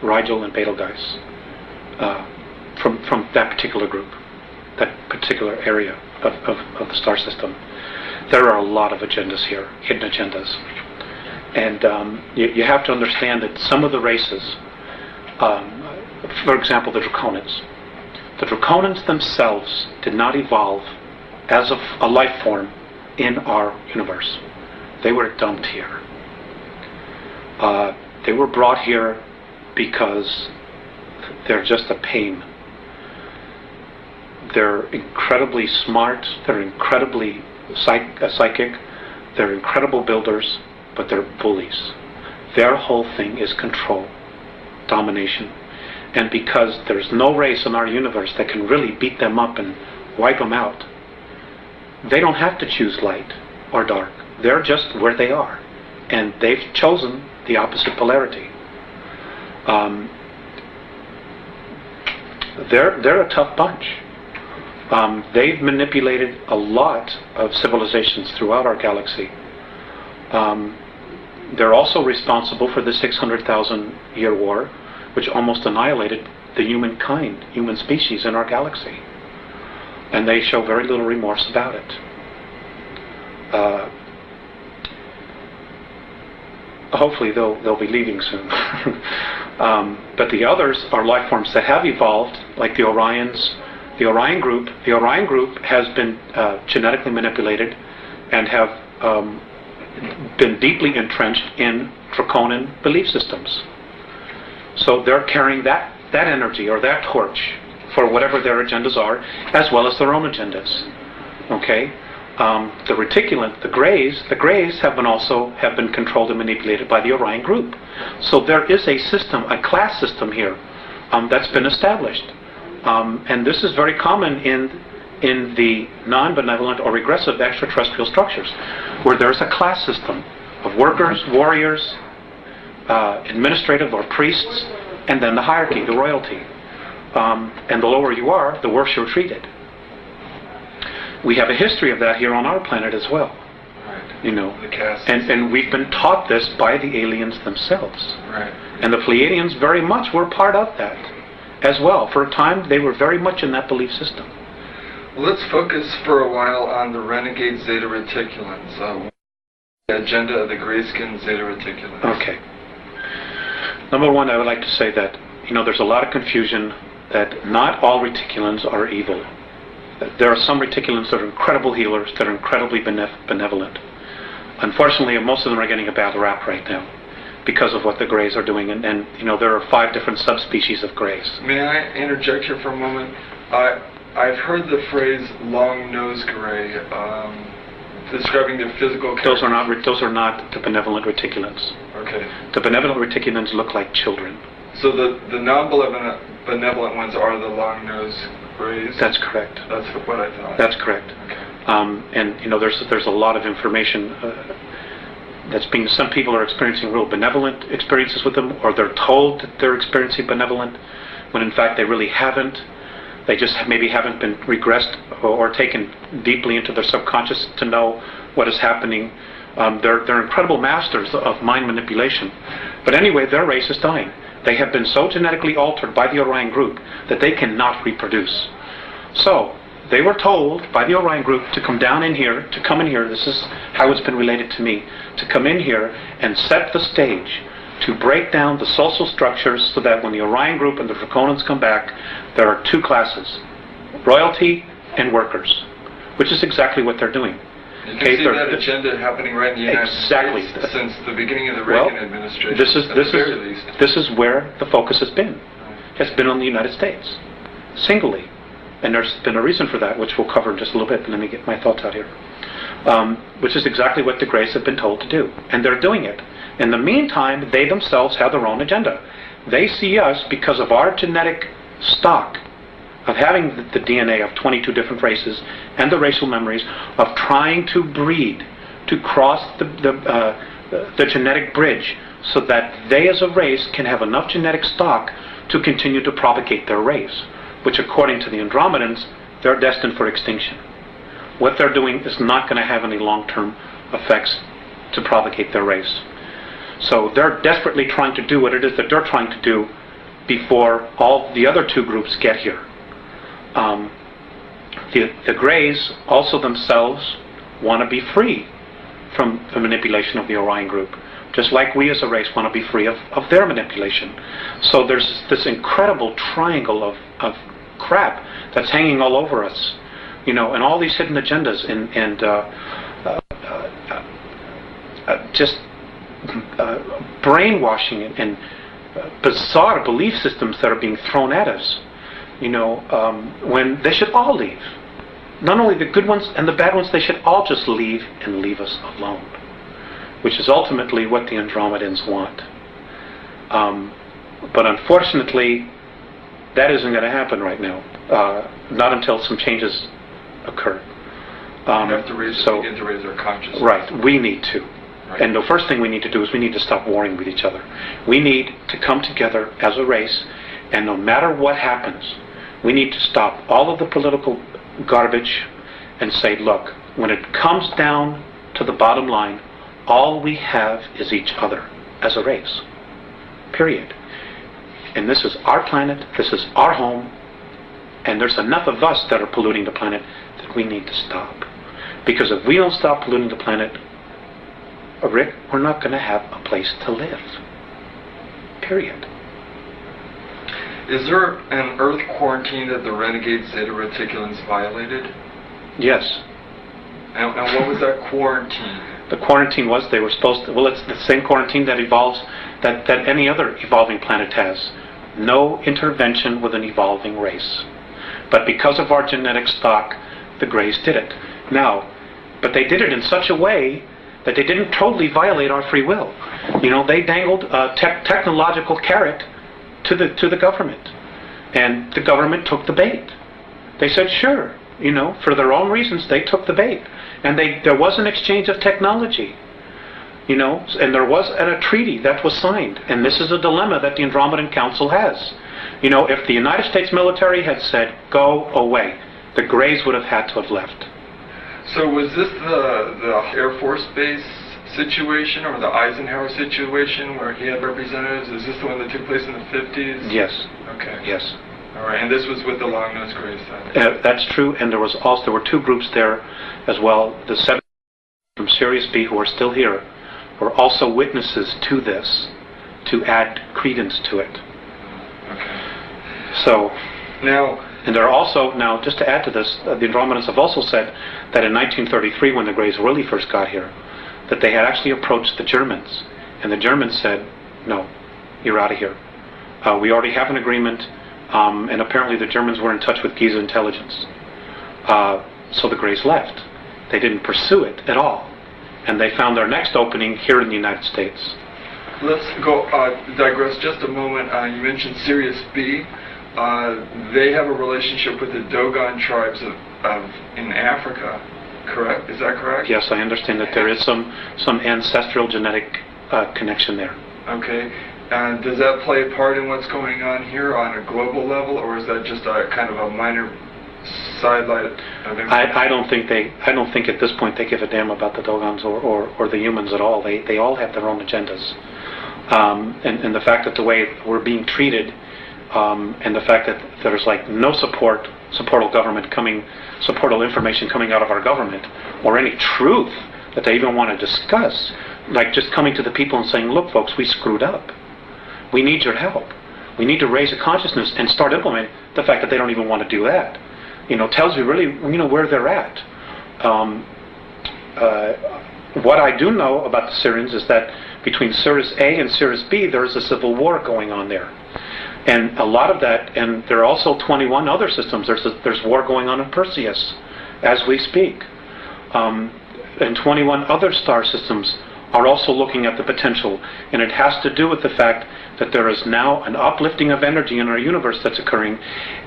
Rigel, and Betelgeuse. From that particular group, that particular area of the star system. There are a lot of agendas here, hidden agendas. And you have to understand that some of the races, for example, the Draconans. The Draconans themselves did not evolve as a life form in our universe. They were dumped here. They were brought here because they're just a pain. They're incredibly smart, they're incredibly psychic, they're incredible builders, but they're bullies. Their whole thing is control, domination. And because there's no race in our universe that can really beat them up and wipe them out, they don't have to choose light or dark. They're just where they are. And they've chosen the opposite polarity. They're a tough bunch. They've manipulated a lot of civilizations throughout our galaxy. They're also responsible for the 600,000-year war, which almost annihilated the human species in our galaxy. And they show very little remorse about it. Hopefully they'll be leaving soon. But the others are life forms that have evolved, like the Orions. The Orion group has been genetically manipulated and have been deeply entrenched in Draconan belief systems. So they're carrying that energy or that torch for whatever their agendas are, as well as their own agendas. Okay? The reticulant, the Greys have been controlled and manipulated by the Orion group. So there is a system, a class system here that's been established. And this is very common in the non-benevolent or regressive extraterrestrial structures, where there's a class system of workers, warriors, administrative or priests, and then the hierarchy, the royalty. And the lower you are, the worse you're treated. We have a history of that here on our planet as well.
Right.
You know,
the caste.
And we've been taught this by the aliens themselves.
Right.
And the Pleiadians very much were part of that as well. For a time, they were very much in that belief system.
Well, let's focus for a while on the renegade Zeta Reticulans. The agenda of the Grayskin Zeta Reticulans.
Okay. Number one, I would like to say that, there's a lot of confusion that not all reticulans are evil. There are some reticulans that are incredible healers, that are incredibly benevolent. Unfortunately, most of them are getting a bad rap right now because of what the Greys are doing. And there are 5 different subspecies of Greys.
May I interject here for a moment? I've heard the phrase long-nosed Grey describing their physical character.
Those are not the benevolent reticulans.
Okay.
The benevolent reticulans look like children.
So the non-benevolent ones are the long-nosed Greys?
That's correct.
That's what I thought.
That's correct.
Okay.
And there's a lot of information that's being. Some people are experiencing real benevolent experiences with them, or they're told that they're experiencing benevolent, when in fact they really haven't. They just maybe haven't been regressed or taken deeply into their subconscious to know what is happening. They're incredible masters of mind manipulation. But anyway, their race is dying. They have been so genetically altered by the Orion group that they cannot reproduce. So, they were told by the Orion Group to come down in here, to come in here, this is how it's been related to me, to come in here and set the stage to break down the social structures so that when the Orion Group and the Draconans come back, there are two classes, royalty and workers, which is exactly what they're doing.
You can see that agenda happening right in the United States since the beginning of the Reagan administration,
this is where the focus has been. It's been on the United States, singly. And there's been a reason for that, which we'll cover in just a little bit, but let me get my thoughts out here. Which is exactly what the Greys have been told to do. And they're doing it. In the meantime, they themselves have their own agenda. They see us, because of our genetic stock, of having the DNA of 22 different races and the racial memories of trying to breed, to cross the genetic bridge so that they as a race can have enough genetic stock to continue to propagate their race, which according to the Andromedans, they're destined for extinction. What they're doing is not going to have any long-term effects to propagate their race. So they're desperately trying to do what it is that they're trying to do before all the other two groups get here. The Greys also themselves want to be free from the manipulation of the Orion Group, just like we as a race want to be free of their manipulation. So there's this incredible triangle of crap that's hanging all over us, you know, and all these hidden agendas and just brainwashing and bizarre belief systems that are being thrown at us, you know, when they should all leave. Not only the good ones and the bad ones, they should all just leave and leave us alone, which is ultimately what the Andromedans want. But unfortunately, that isn't going to happen right now, not until some changes occur.
We have to begin to raise our consciousness.
Right, we need to.
Right.
And the first thing we need to do is we need to stop warring with each other. We need to come together as a race, and no matter what happens, we need to stop all of the political garbage and say, look, when it comes down to the bottom line, all we have is each other as a race. Period. And this is our planet, this is our home, and there's enough of us that are polluting the planet that we need to stop. Because if we don't stop polluting the planet, Rick, we're not going to have a place to live. Period.
Is there an Earth quarantine that the renegade Zeta Reticulans violated?
Yes.
And what was that quarantine?
The quarantine was they were supposed to, well, it's the same quarantine that evolves, that any other evolving planet has. No intervention with an evolving race. But because of our genetic stock, the Greys did it. Now, but they did it in such a way that they didn't totally violate our free will. You know, they dangled a technological carrot to the government, and the government took the bait. They said, sure, you know, for their own reasons, they took the bait, and there was an exchange of technology, you know, and there was a treaty that was signed, and this is a dilemma that the Andromedan Council has. You know, if the United States military had said, go away, the Greys would have had to have left.
So was this the Air Force Base situation or the Eisenhower situation where he had representatives? Is this the one that took place in the 50s?
Yes.
Okay.
Yes.
All right, and this was with the Long-Nosed Greys then?
That's true, and there were two groups there as well. The 7 from Sirius B, who are still here, were also witnesses to this, to add credence to it.
Okay.
So,
now,
and there are also, now just to add to this, the Andromedans have also said that in 1933, when the Greys really first got here, that they had actually approached the Germans, and the Germans said, no, you're out of here. We already have an agreement, and apparently the Germans were in touch with Giza intelligence. So the Greys left. They didn't pursue it at all, and they found their next opening here in the United States.
Let's go digress just a moment. You mentioned Sirius B. They have a relationship with the Dogon tribes in Africa, correct? Is that correct?
Yes, I understand that there is some ancestral genetic connection there.
Okay. And does that play a part in what's going on here on a global level, or is that just a kind of a minor sidelight of information?
I don't think at this point they give a damn about the Dogons or the humans at all. They all have their own agendas. And the fact that the way we're being treated, and the fact that there's like no support supportal information coming out of our government, or any truth that they even want to discuss, like just coming to the people and saying, look folks, we screwed up. We need your help. We need to raise a consciousness and start implementing. The fact that they don't even want to do that, tells you really, where they're at. What I do know about the Sirians is that between Sirius A and Sirius B, there is a civil war going on there. And a lot of that, and there are also 21 other systems. There's war going on in Perseus as we speak. And 21 other star systems are also looking at the potential. And it has to do with the fact that there is now an uplifting of energy in our universe that's occurring.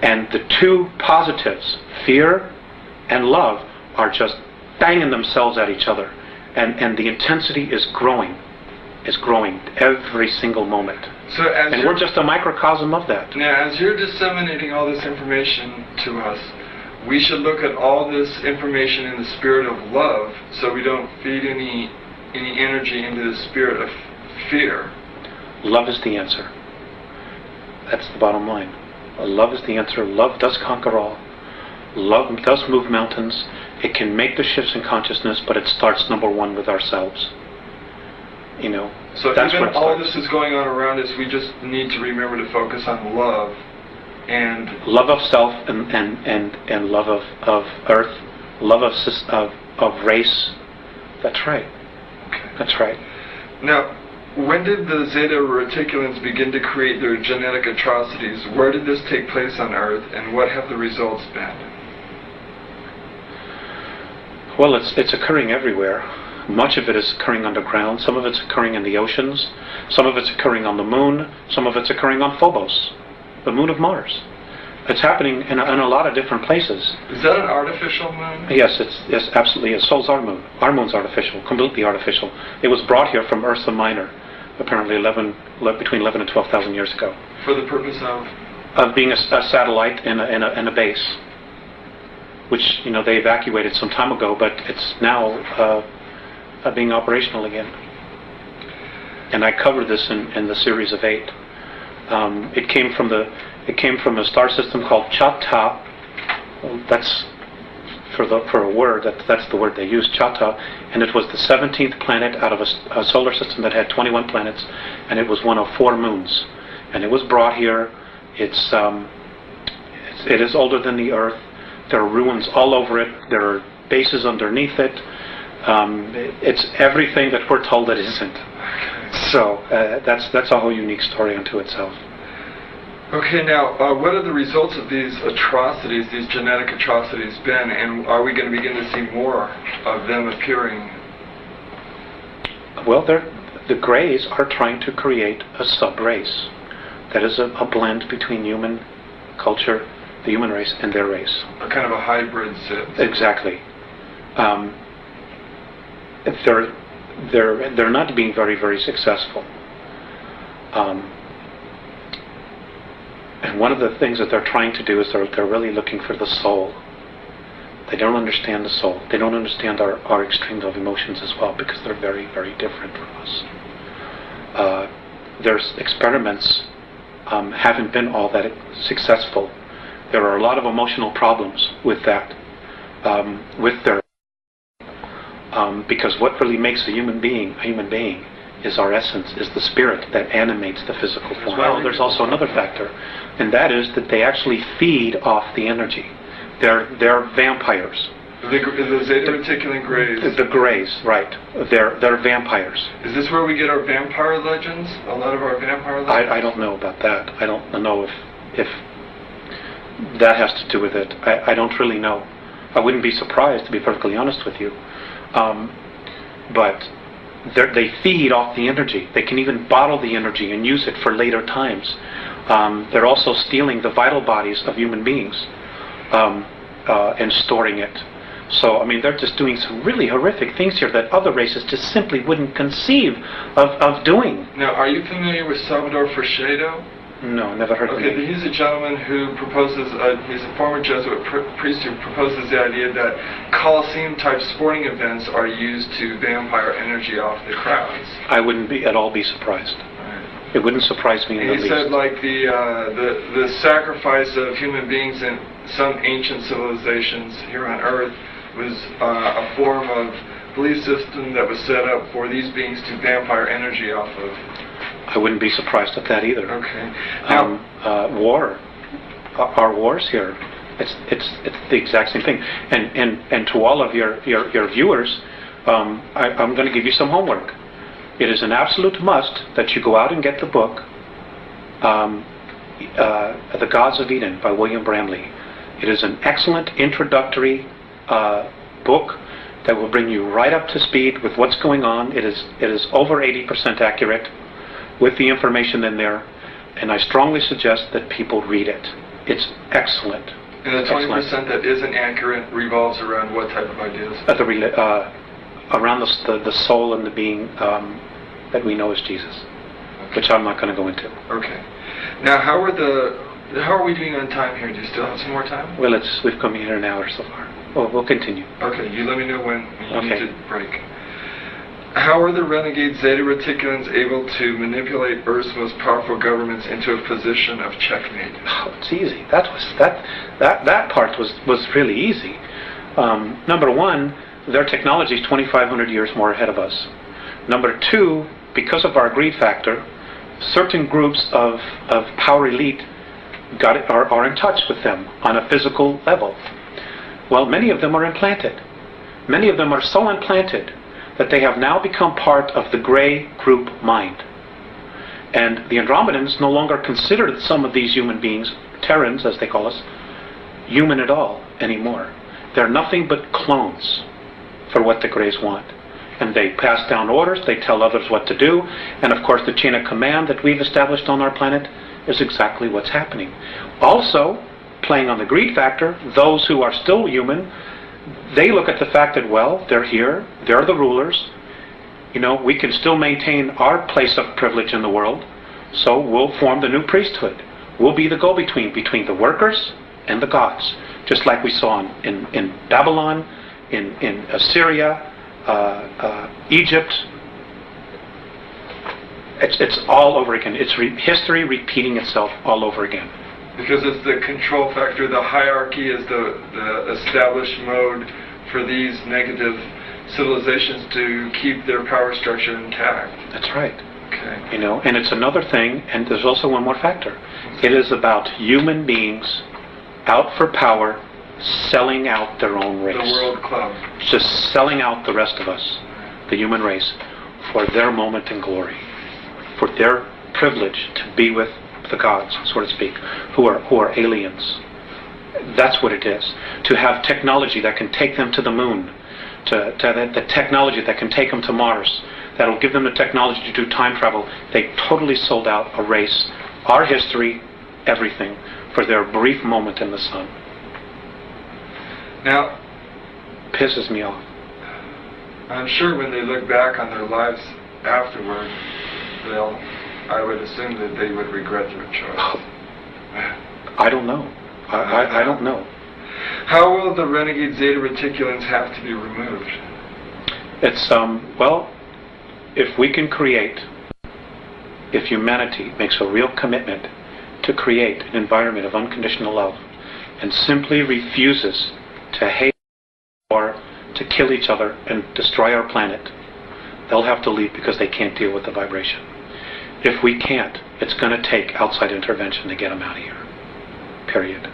And the two positives, fear and love, are just banging themselves at each other. And the intensity is growing. It's growing every single moment. And we're just a microcosm of that.
Now, as you're disseminating all this information to us, we should look at all this information in the spirit of love, so we don't feed any energy into the spirit of fear.
Love is the answer. That's the bottom line. Love is the answer. Love does conquer all. Love does move mountains. It can make the shifts in consciousness, but it starts, number one, with ourselves.
So
that's
even
where
all this is going on around us, we just need to remember to focus on love. And
love of self and love of earth, love of race. That's right.
Okay.
That's right.
Now, when did the Zeta Reticulans begin to create their genetic atrocities? Where did this take place on Earth, and what have the results been?
Well, it's occurring everywhere. Much of it is occurring underground. Some of it's occurring in the oceans. Some of it's occurring on the moon. Some of it's occurring on Phobos, the moon of Mars. It's happening in a lot of different places.
Is that an artificial moon?
Yes, it's absolutely is. So's our moon. Our moon's artificial, completely artificial. It was brought here from Ursa Minor, apparently between 11 and 12,000 years ago.
For the purpose of?
Of being a satellite in a base, which they evacuated some time ago, but it's now being operational again. And I covered this in the series of 8. It came from a star system called Chata. That's for a word. That's the word they use, Chata. And it was the 17th planet out of a solar system that had 21 planets, and it was one of 4 moons. And it was brought here. It is older than the Earth. There are ruins all over it. There are bases underneath it. It's everything that we're told it isn't. So that's a whole unique story unto itself.
Okay, now what are the results of these atrocities, these genetic atrocities, been, and are we going to begin to see more of them appearing?
Well, the Greys are trying to create a sub-race that is a blend between human culture, the human race, and their race.
A kind of a hybrid Sith.
Exactly. They're not being very, very successful. And one of the things that they're trying to do is they're really looking for the soul. They don't understand the soul. They don't understand our extremes of emotions as well, because they're very, very different from us. There's experiments haven't been all that successful. There are a lot of emotional problems with that, with their because what really makes a human being is our essence, is the spirit that animates the physical form. Well, there's also another factor, and that is that they actually feed off the energy. They're vampires.
The Zeta Reticulan Greys.
The Greys, right. They're vampires.
Is this where we get our vampire legends? A lot of our vampire legends?
I don't know about that. I don't know if that has to do with it. I don't really know. I wouldn't be surprised, to be perfectly honest with you. But they feed off the energy. They can even bottle the energy and use it for later times. They're also stealing the vital bodies of human beings and storing it. So, they're just doing some really horrific things here that other races just simply wouldn't conceive of doing.
Now, are you familiar with Salvador Freixedo?
No, never heard of him.
Okay, he's a gentleman who proposes, he's a former Jesuit priest who proposes the idea that Colosseum-type sporting events are used to vampire energy off the crowds.
I wouldn't at all be surprised.
Right.
It wouldn't surprise me in the
He
least.
said like the sacrifice of human beings in some ancient civilizations here on Earth was a form of belief system that was set up for these beings to vampire energy off of.
I wouldn't be surprised at that either.
Okay. Now,
War, our wars here, it's the exact same thing. And to all of your viewers, I'm going to give you some homework. It is an absolute must that you go out and get the book, The Gods of Eden by William Bramley. It is an excellent introductory book that will bring you right up to speed with what's going on. It is over 80% accurate with the information in there, and I strongly suggest that people read it. It's excellent.
and the 20% that isn't accurate revolves around what type of ideas?
Around the soul and the being that we know as Jesus, which I'm not going to go into.
Okay. Now, how are we doing on time here? Do you still have some more time?
Well, we've come here an hour so far. We'll continue.
Okay, you let me know when you
Okay.
need to break. How are the renegade Zeta Reticulans able to manipulate Earth's most powerful governments into a position of checkmate?
Oh, it's easy. That part was really easy. Number one, their technology is 2,500 years more ahead of us. Number two, because of our greed factor, certain groups of power elite are in touch with them on a physical level. Well, many of them are implanted. Many of them are so implanted that they have now become part of the gray group mind. And the Andromedans no longer consider some of these human beings, Terrans as they call us, human at all anymore. They're nothing but clones for what the Greys want. And they pass down orders, they tell others what to do, and of course the chain of command that we've established on our planet is exactly what's happening. Also, playing on the greed factor, those who are still human, they look at the fact that, well, they're here, they're the rulers, we can still maintain our place of privilege in the world, so we'll form the new priesthood. We'll be the go-between between the workers and the gods, just like we saw in Babylon, in Assyria, Egypt. It's all over again. It's history repeating itself all over again.
Because it's the control factor, the hierarchy is the established mode for these negative civilizations to keep their power structure intact.
That's right.
Okay.
And it's another thing, and there's also one more factor. It is about human beings out for power, selling out their own race.
The World Club.
Just selling out the rest of us, the human race, for their moment in glory, for their privilege to be with the gods, so to speak, who are aliens. That's what it is. To have technology that can take them to the moon, to the technology that can take them to Mars, that'll give them the technology to do time travel. They totally sold out a race, our history, everything, for their brief moment in the sun.
Now,
Pisses me off.
I'm sure when they look back on their lives afterward, I would assume that they would regret their choice.
I don't know. I don't know.
How will the renegade Zeta Reticulans have to be removed?
It's, if we can create, if humanity makes a real commitment to create an environment of unconditional love and simply refuses to hate or to kill each other and destroy our planet, they'll have to leave because they can't deal with the vibration. If we can't, it's going to take outside intervention to get them out of here. Period.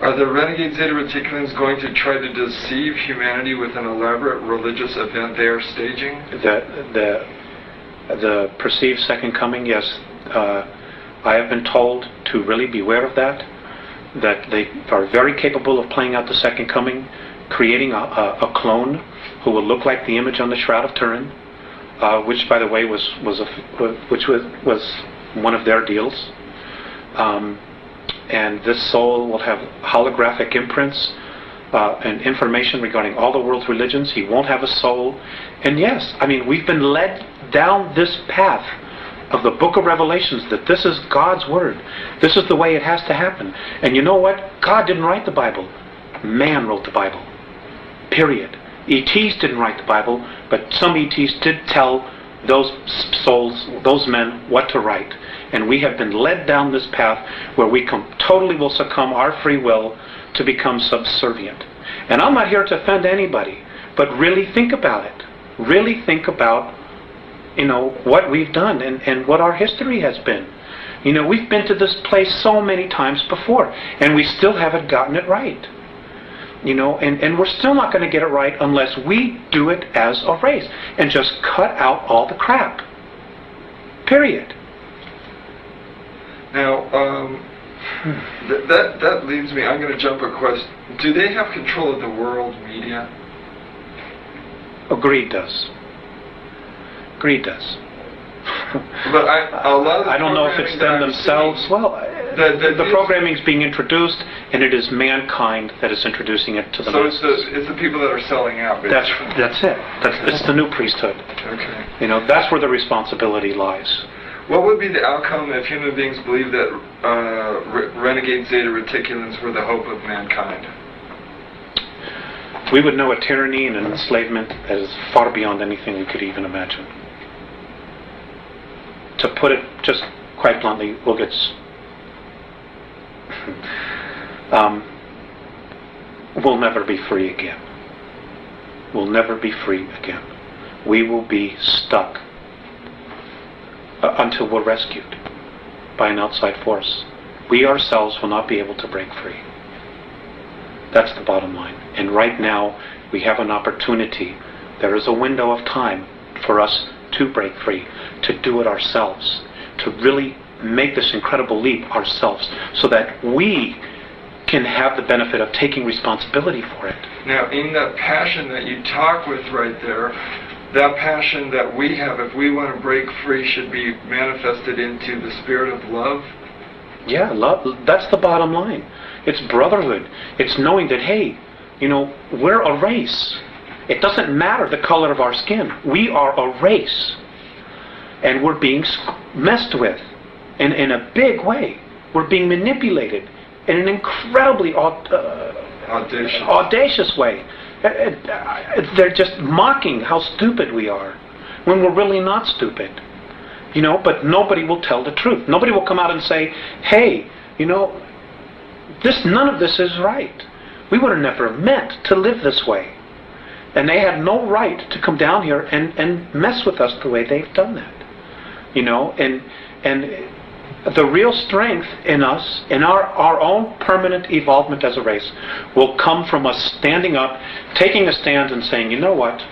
Are the renegade Zeta Reticulans going to try to deceive humanity with an elaborate religious event they are staging?
The perceived second coming, yes. I have been told to really beware of that they are very capable of playing out the second coming, creating a clone who will look like the image on the Shroud of Turin, which, by the way, was one of their deals. And this soul will have holographic imprints and information regarding all the world's religions. He won't have a soul. And yes, we've been led down this path of the book of Revelations that this is God's word. This is the way it has to happen. And you know what? God didn't write the Bible. Man wrote the Bible. Period. ETs didn't write the Bible, but some ETs did tell those souls, those men, what to write. And we have been led down this path where we totally will succumb our free will to become subservient. And I'm not here to offend anybody, but really think about it. Really think about, what we've done and what our history has been. We've been to this place so many times before, and we still haven't gotten it right. And we're still not going to get it right unless we do it as a race and just cut out all the crap. Period.
Now, that leaves me, I'm going to jump a question. Do they have control of the world media?
Greed does. Greed does.
But a lot of the
I don't know if it's them themselves. The programming is being introduced, and it is mankind that is introducing it to the masses.
So it's the people that are selling out, basically.
That's it. It's the new priesthood.
Okay.
That's where the responsibility lies.
What would be the outcome if human beings believed that renegade Zeta Reticulans were the hope of mankind?
We would know a tyranny and an enslavement that is far beyond anything we could even imagine. To put it just quite bluntly, we'll never be free again. We'll never be free again. We will be stuck until we're rescued by an outside force. We ourselves will not be able to break free. That's the bottom line. And right now, we have an opportunity. There is a window of time for us to break free, to do it ourselves, to really make this incredible leap ourselves, so that we can have the benefit of taking responsibility for it.
Now, in that passion that you talk with right there, that passion that we have, if we want to break free, should be manifested into the spirit of love?
Yeah, love. That's the bottom line. It's brotherhood. It's knowing that, hey, we're a race. It doesn't matter the color of our skin. We are a race. And we're being messed with in a big way. We're being manipulated in an incredibly audacious way. They're just mocking how stupid we are when we're really not stupid. But nobody will tell the truth. Nobody will come out and say, hey, none of this is right. We would have never meant to live this way. And they had no right to come down here and mess with us the way they've done that. And the real strength in us, in our own permanent evolvement as a race, will come from us standing up, taking a stand and saying, you know what?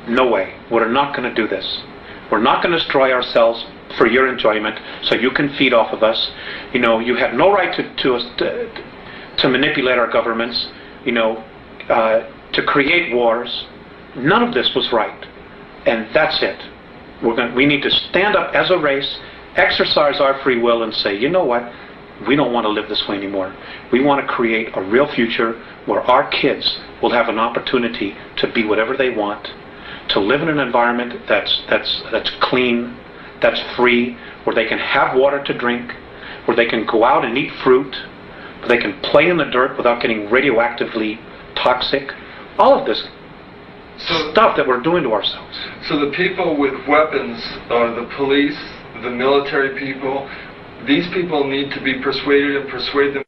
No way. We're not going to do this. We're not going to destroy ourselves for your enjoyment so you can feed off of us. You have no right to manipulate our governments, to create wars. None of this was right. And that's it. We need to stand up as a race, exercise our free will and say, you know what? We don't want to live this way anymore. We want to create a real future where our kids will have an opportunity to be whatever they want, to live in an environment that's clean, that's free, where they can have water to drink, where they can go out and eat fruit, where they can play in the dirt without getting radioactively toxic. All of this stuff that we're doing to ourselves.
So the people with weapons, the police, the military people, these people need to be persuaded and persuade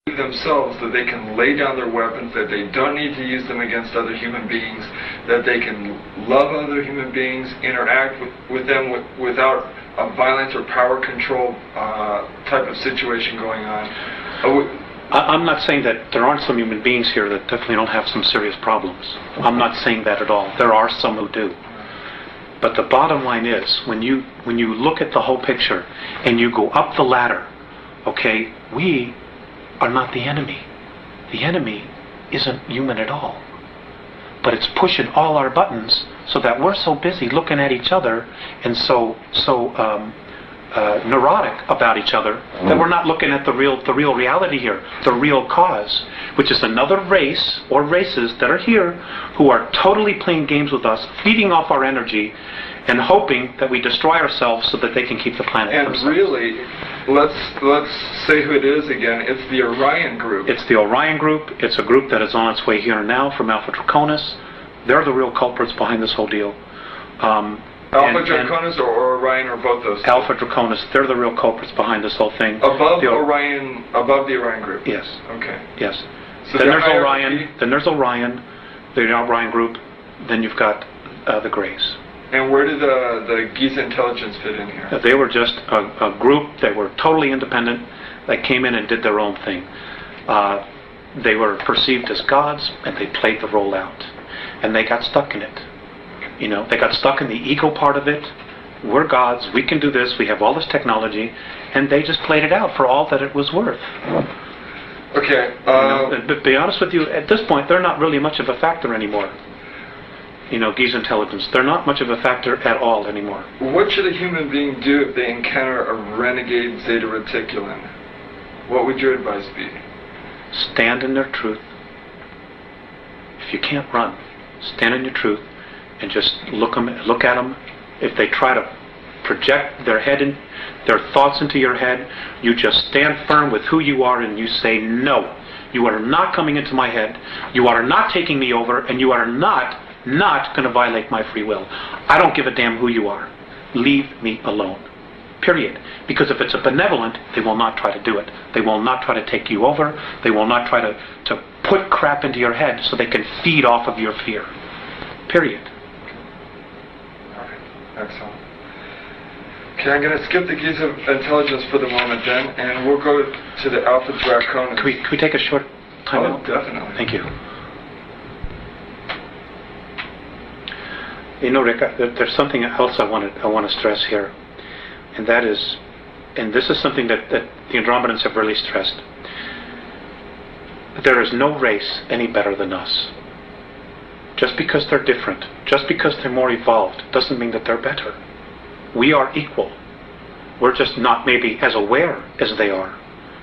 themselves that they can lay down their weapons, that they don't need to use them against other human beings, that they can love other human beings, interact with them without a violence or power control type of situation going on.
I'm not saying that there aren't some human beings here that definitely don't have some serious problems. I'm not saying that at all. There are some who do. But the bottom line is, when you look at the whole picture and you go up the ladder, okay, we are not the enemy. The enemy isn't human at all. But it's pushing all our buttons so that we're so busy looking at each other and so neurotic about each other that we're not looking at the real reality here, the real cause, which is another race or races that are here who are totally playing games with us, feeding off our energy and hoping that we destroy ourselves so that they can keep the planet
and
themselves.
Really, let's say who it is again. It's the Orion Group.
It's the Orion Group. It's a group that is on its way here now from Alpha Draconis. They're the real culprits behind this whole deal. Um,
Alpha
and
Draconis or Orion or both those?
Alpha Draconis, they're the real culprits behind this whole thing.
Above Orion, above the Orion group?
Yes.
Okay.
Yes.
So
Then there's Orion, the Orion group, then you've got the Greys.
And where did the Giza intelligence fit in here?
They were just a group that were totally independent, that came in and did their own thing. They were perceived as gods, and they played the role out. And they got stuck in it. You know, they got stuck in the ego part of it. We're gods, we can do this, we have all this technology, and they just played it out for all that it was worth.
Okay.
But to be honest with you, at this point, they're not really much of a factor anymore. You know, Giza intelligence, they're not much of a factor at all anymore.
What should a human being do if they encounter a renegade Zeta Reticulan? What would your advice be?
Stand in their truth. If you can't run, stand in your truth and just look at them. If they try to project their thoughts into your head, you just stand firm with who you are and you say, no, you are not coming into my head, you are not taking me over, and you are not going to violate my free will. I don't give a damn who you are. Leave me alone. Period. Because if it's a benevolent, they will not try to do it. They will not try to take you over. They will not try to put crap into your head so they can feed off of your fear. Period.
All right. Excellent. Okay, I'm going to skip the Giza intelligence for the moment then, and we'll go to the Alpha Draconis.
Can we take a short time out?
Definitely.
Thank you. You know, Rick, there's something else I want to stress here. And that is, and this is something that the Andromedans have really stressed, there is no race any better than us. Just because they're different, just because they're more evolved, doesn't mean that they're better. We are equal. We're just not maybe as aware as they are.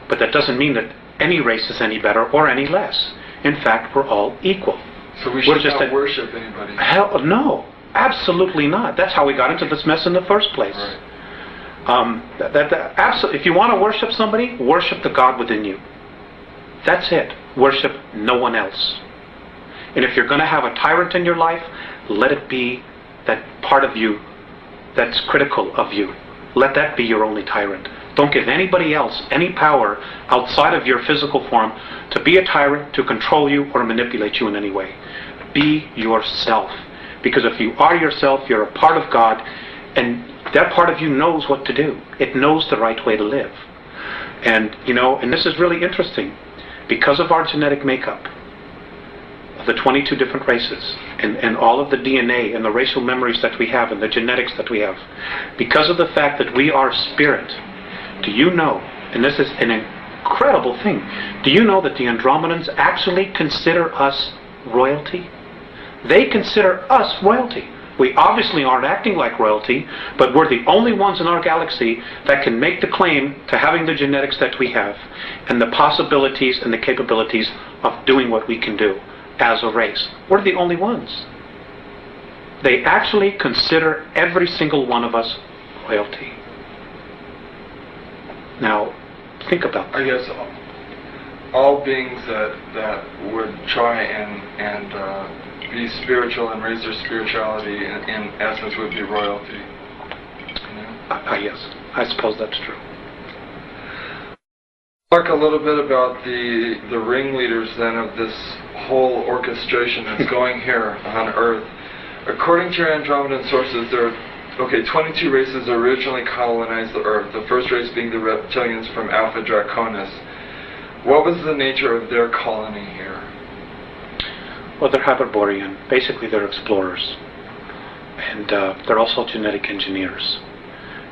But that doesn't mean that any race is any better or any less. In fact, we're all equal.
So we should not worship anybody?
Hell, no. Absolutely not. That's how we got into this mess in the first place.
Right.
If you want to worship somebody, worship the God within you. That's it. Worship no one else. And if you're going to have a tyrant in your life, let it be that part of you that's critical of you. Let that be your only tyrant. Don't give anybody else any power outside of your physical form to be a tyrant, to control you, or manipulate you in any way. Be yourself. Because if you are yourself, you're a part of God, and that part of you knows what to do. It knows the right way to live. And, you know, and this is really interesting. Because of our genetic makeup, of the 22 different races, and all of the DNA and the racial memories that we have and the genetics that we have, because of the fact that we are spirit, do you know, and this is an incredible thing, do you know that the Andromedans actually consider us royalty? They consider us royalty. We obviously aren't acting like royalty, but we're the only ones in our galaxy that can make the claim to having the genetics that we have and the possibilities and the capabilities of doing what we can do as a race. We're the only ones. They actually consider every single one of us royalty. Now, think about that.
I guess all beings that would try and be spiritual and raise their spirituality in essence would be royalty. You know?
Yes, I suppose that's true.
Talk a little bit about the ringleaders then of this whole orchestration that's going here on Earth. According to your Andromedan sources, there are 22 races originally colonized the Earth, the first race being the reptilians from Alpha Draconis. What was the nature of their colony here?
Well, they're Hyperborean. Basically, they're explorers. And they're also genetic engineers.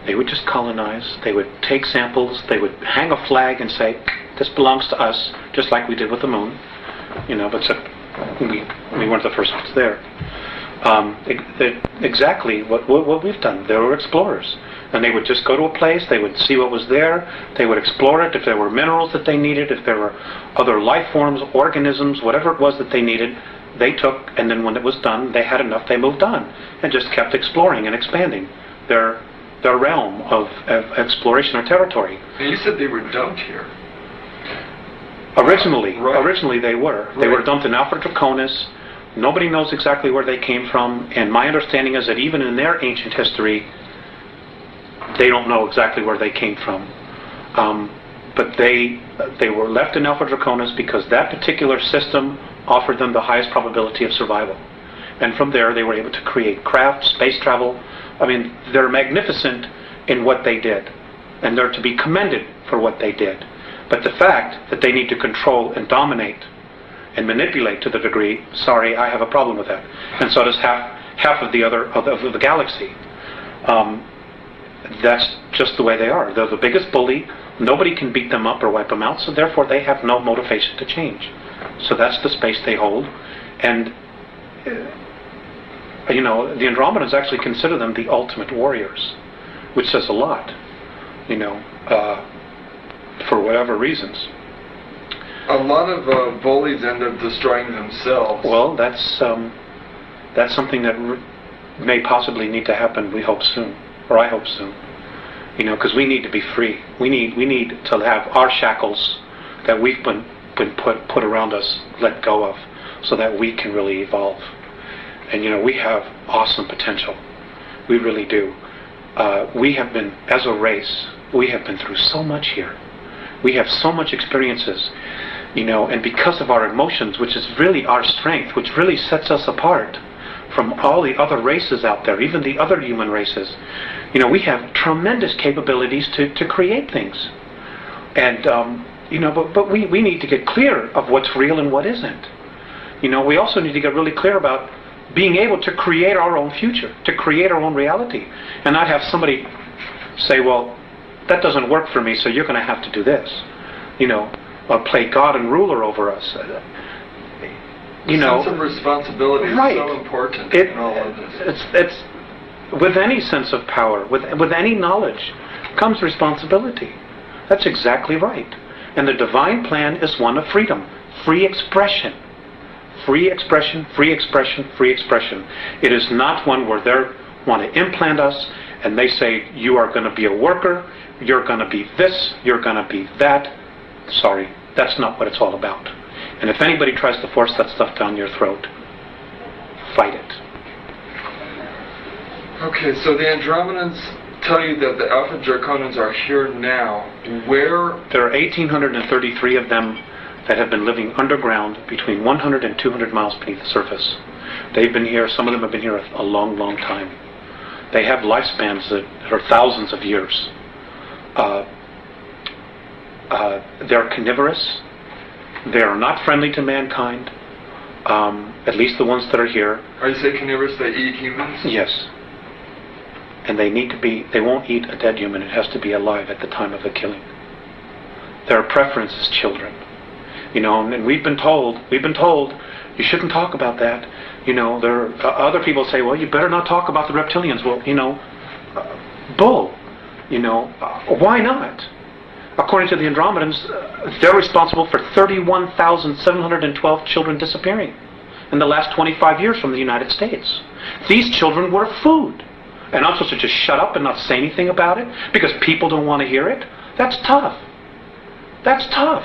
They would just colonize. They would take samples. They would hang a flag and say, this belongs to us, just like we did with the moon. You know, but we weren't the first ones there. Exactly what we've done. They were explorers. And they would just go to a place, they would see what was there, they would explore it, if there were minerals that they needed, if there were other life forms, organisms, whatever it was that they needed, they took, and then when it was done, they had enough, they moved on, and just kept exploring and expanding their realm of exploration or territory.
And you said they were dumped here.
Originally they were. They were dumped in Alpha Draconis, Nobody knows exactly where they came from, and my understanding is that even in their ancient history, they don't know exactly where they came from. But they were left in Alpha Draconis because that particular system offered them the highest probability of survival. And from there, they were able to create craft, space travel. I mean, they're magnificent in what they did, and they're to be commended for what they did. But the fact that they need to control and dominate and manipulate to the degree, sorry, I have a problem with that. And so does half of the galaxy. That's just the way they are. They're the biggest bully. Nobody can beat them up or wipe them out, so therefore they have no motivation to change. So that's the space they hold. And the Andromedans actually consider them the ultimate warriors, which says a lot, for whatever reasons.
A lot of bullies end up destroying themselves.
Well, that's something that may possibly need to happen, we hope soon, or I hope soon. Because we need to be free. We need to have our shackles that we've been put around us let go of, so that we can really evolve. And we have awesome potential. We really do. We have been, as a race, we have been through so much here. We have so much experiences, and because of our emotions, which is really our strength, which really sets us apart from all the other races out there, even the other human races, we have tremendous capabilities to create things. And, but we need to get clear of what's real and what isn't. We also need to get really clear about being able to create our own future, to create our own reality, and not have somebody say, well, that doesn't work for me, so you're going to have to do this, or play God and ruler over us.
Sense of responsibility is
right.
So important in all of this.
It's with any sense of power, with any knowledge, comes responsibility. That's exactly right. And the divine plan is one of freedom, free expression. Free expression, free expression, free expression. It is not one where they want to implant us and they say, you are going to be a worker, you're going to be this, you're going to be that. Sorry, that's not what it's all about. And if anybody tries to force that stuff down your throat, fight it.
Okay, so the Andromedans tell you that the Alpha Draconans are here now. Where?
There are 1,833 of them that have been living underground between 100 and 200 miles beneath the surface. They've been here, some of them have been here a long, long time. They have lifespans that are thousands of years. They're carnivorous. They are not friendly to mankind, at least the ones that are here.
Are you saying carnivorous, they eat humans?
Yes. And they won't eat a dead human. It has to be alive at the time of the killing. Their preference is children. And we've been told, you shouldn't talk about that. There are other people say, well, you better not talk about the reptilians. Well, bull. Why not? According to the Andromedans, they're responsible for 31,712 children disappearing in the last 25 years from the United States. These children were food. And I'm supposed to just shut up and not say anything about it because people don't want to hear it? That's tough. That's tough.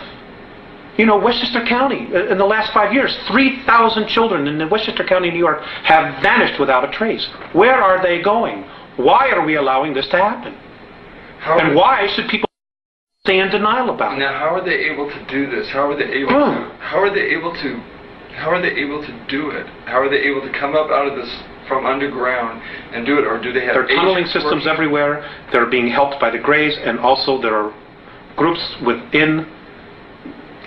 Westchester County, in the last 5 years, 3,000 children in Westchester County, New York, have vanished without a trace. Where are they going? Why are we allowing this to happen? And why should people stay in denial about it?
Now, how are they able to do this? How are they able to? How are they able to do it? How are they able to come up out of this from underground and do it, or do they have?
There are tunneling systems everywhere. They're being helped by the Greys, and also there are groups within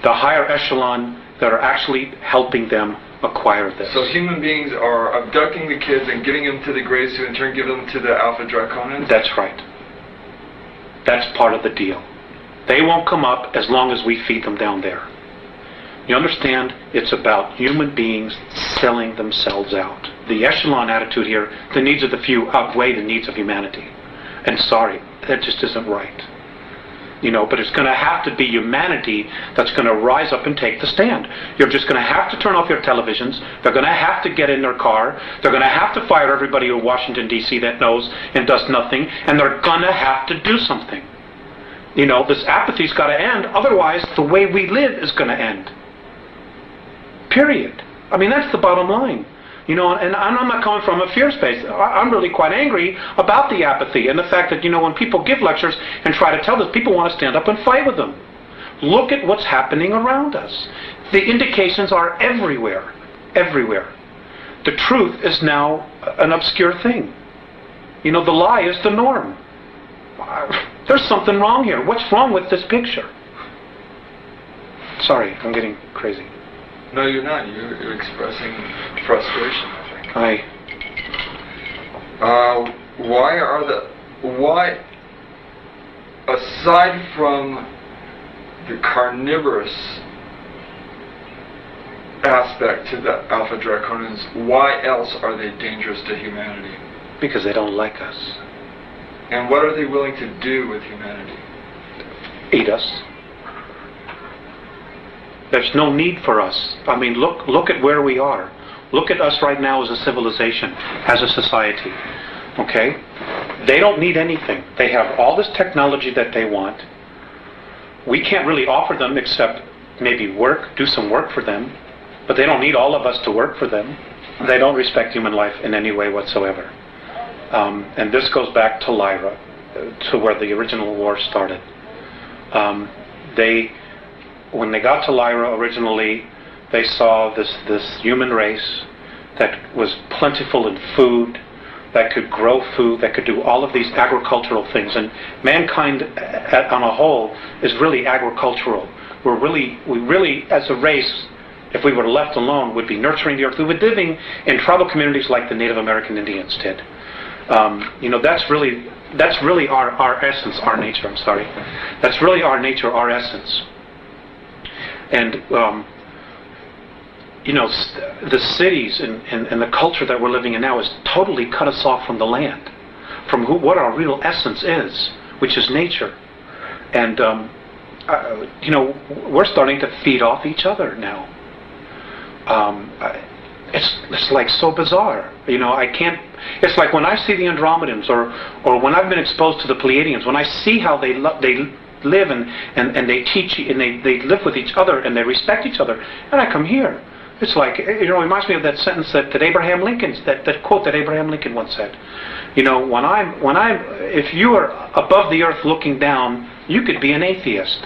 the higher echelon that are actually helping them acquire this.
So human beings are abducting the kids and giving them to the Greys, who in turn give them to the Alpha Draconans?
That's right. That's part of the deal. They won't come up as long as we feed them down there. You understand? It's about human beings selling themselves out. The echelon attitude here, the needs of the few outweigh the needs of humanity. And sorry, that just isn't right. But it's going to have to be humanity that's going to rise up and take the stand. You're just going to have to turn off your televisions. They're going to have to get in their car. They're going to have to fire everybody in Washington, D.C. that knows and does nothing. And they're going to have to do something. This apathy's got to end. Otherwise, the way we live is going to end. Period. I mean, that's the bottom line. You know, and I'm not coming from a fear space. I'm really quite angry about the apathy and the fact that, you know, when people give lectures and try to tell this, people want to stand up and fight with them. Look at what's happening around us. The indications are everywhere. Everywhere. The truth is now an obscure thing. You know, the lie is the norm. There's something wrong here. What's wrong with this picture? Sorry, I'm getting crazy.
No, you're not. You're expressing frustration, I think. Why, aside from the carnivorous aspect to the Alpha Draconians, why else are they dangerous to humanity?
Because they don't like us.
And what are they willing to do with humanity?
Eat us. There's no need for us. I mean, look at where we are. Look at us right now as a civilization, as a society. Okay? They don't need anything. They have all this technology that they want. We can't really offer them except maybe work, do some work for them. But they don't need all of us to work for them. They don't respect human life in any way whatsoever. And this goes back to Lyra, to where the original war started. When they got to Lyra originally, they saw this human race that was plentiful in food, that could grow food, that could do all of these agricultural things. And mankind on a whole is really agricultural. We really, as a race, if we were left alone, would be nurturing the earth. We would be living in tribal communities like the Native American Indians did. You know, that's really our essence, our nature. I'm sorry. That's really our nature, our essence. And you know, the cities and the culture that we're living in now has totally cut us off from the land, from what our real essence is, which is nature. And you know, we're starting to feed off each other now. It's like so bizarre. You know, I can't. It's like when I see the Andromedans, or when I've been exposed to the Pleiadians, when I see how they live and they teach and they live with each other and they respect each other, and I come here. It's like, you know, it reminds me of that sentence that Abraham Lincoln, that quote that Abraham Lincoln once said. You know, if you are above the earth looking down, you could be an atheist.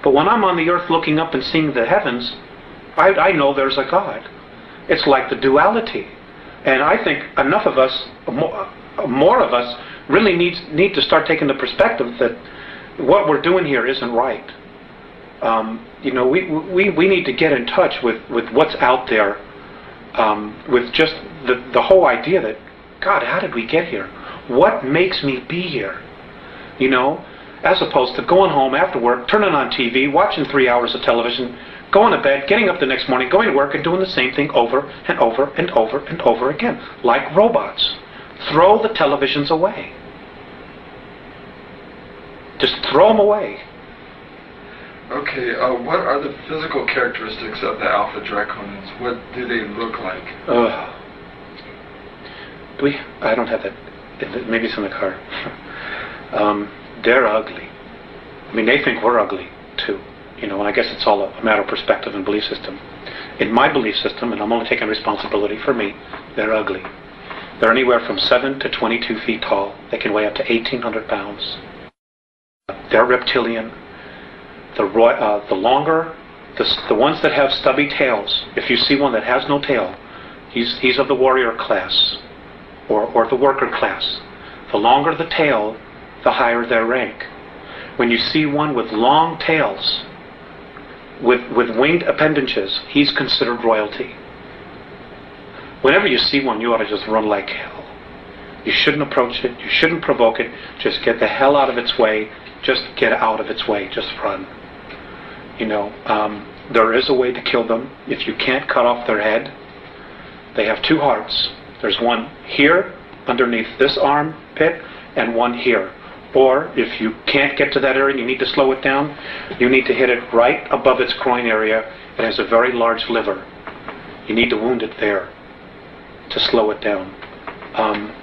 But when I'm on the earth looking up and seeing the heavens, I know there's a God. It's like the duality. And I think enough of us, more of us, really need to start taking the perspective that what we're doing here isn't right. You know, we need to get in touch with what's out there, with just the whole idea that, God, how did we get here? What makes me be here? You know, as opposed to going home after work, turning on TV, watching 3 hours of television, going to bed, getting up the next morning, going to work, and doing the same thing over and over and over and over again, like robots. Throw the televisions away. Just throw them away.
Okay, what are the physical characteristics of the Alpha Draconians? What do they look like?
I don't have that. Maybe it's in the car. They're ugly. I mean, they think we're ugly, too. You know, and I guess it's all a matter of perspective and belief system. In my belief system, and I'm only taking responsibility for me, they're ugly. They're anywhere from 7 to 22 feet tall. They can weigh up to 1,800 pounds. They're reptilian. The longer, the ones that have stubby tails, if you see one that has no tail, he's of the warrior class, or the worker class. The longer the tail, the higher their rank. When you see one with long tails, with winged appendages, he's considered royalty. Whenever you see one, you ought to just run like hell. You shouldn't approach it. You shouldn't provoke it. Just get the hell out of its way. Just get out of its way. Just run. You know, there is a way to kill them. If you can't cut off their head, they have two hearts. There's one here, underneath this armpit, and one here. Or, if you can't get to that area and you need to slow it down, you need to hit it right above its groin area. It has a very large liver. You need to wound it there to slow it down.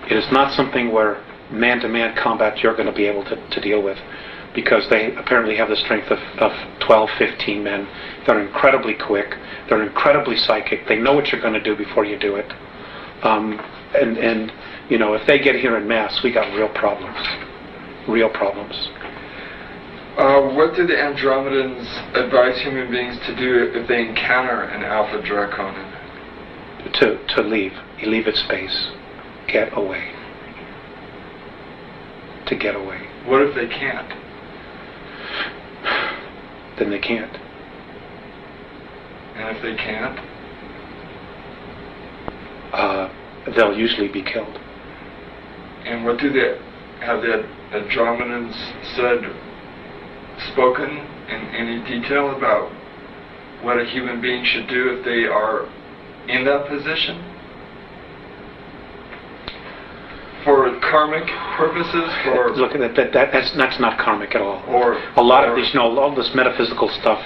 It is not something where man-to-man combat you're going to be able to deal with. because they apparently have the strength of 12, 15 men. They're incredibly quick. They're incredibly psychic. They know what you're going to do before you do it. And you know, if they get here en masse, we got real problems. Real problems.
What do the Andromedans advise human beings to do if they encounter an Alpha Draconan?
To leave. You leave its space. Get away. To get away.
What if they can't?
Then they can't.
And if they can't?
They'll usually be killed.
And what do have the Andromedans spoken in any detail about what a human being should do if they are in that position? For karmic purposes?
Look, that's not karmic at all. A lot of these, you know, all this metaphysical stuff,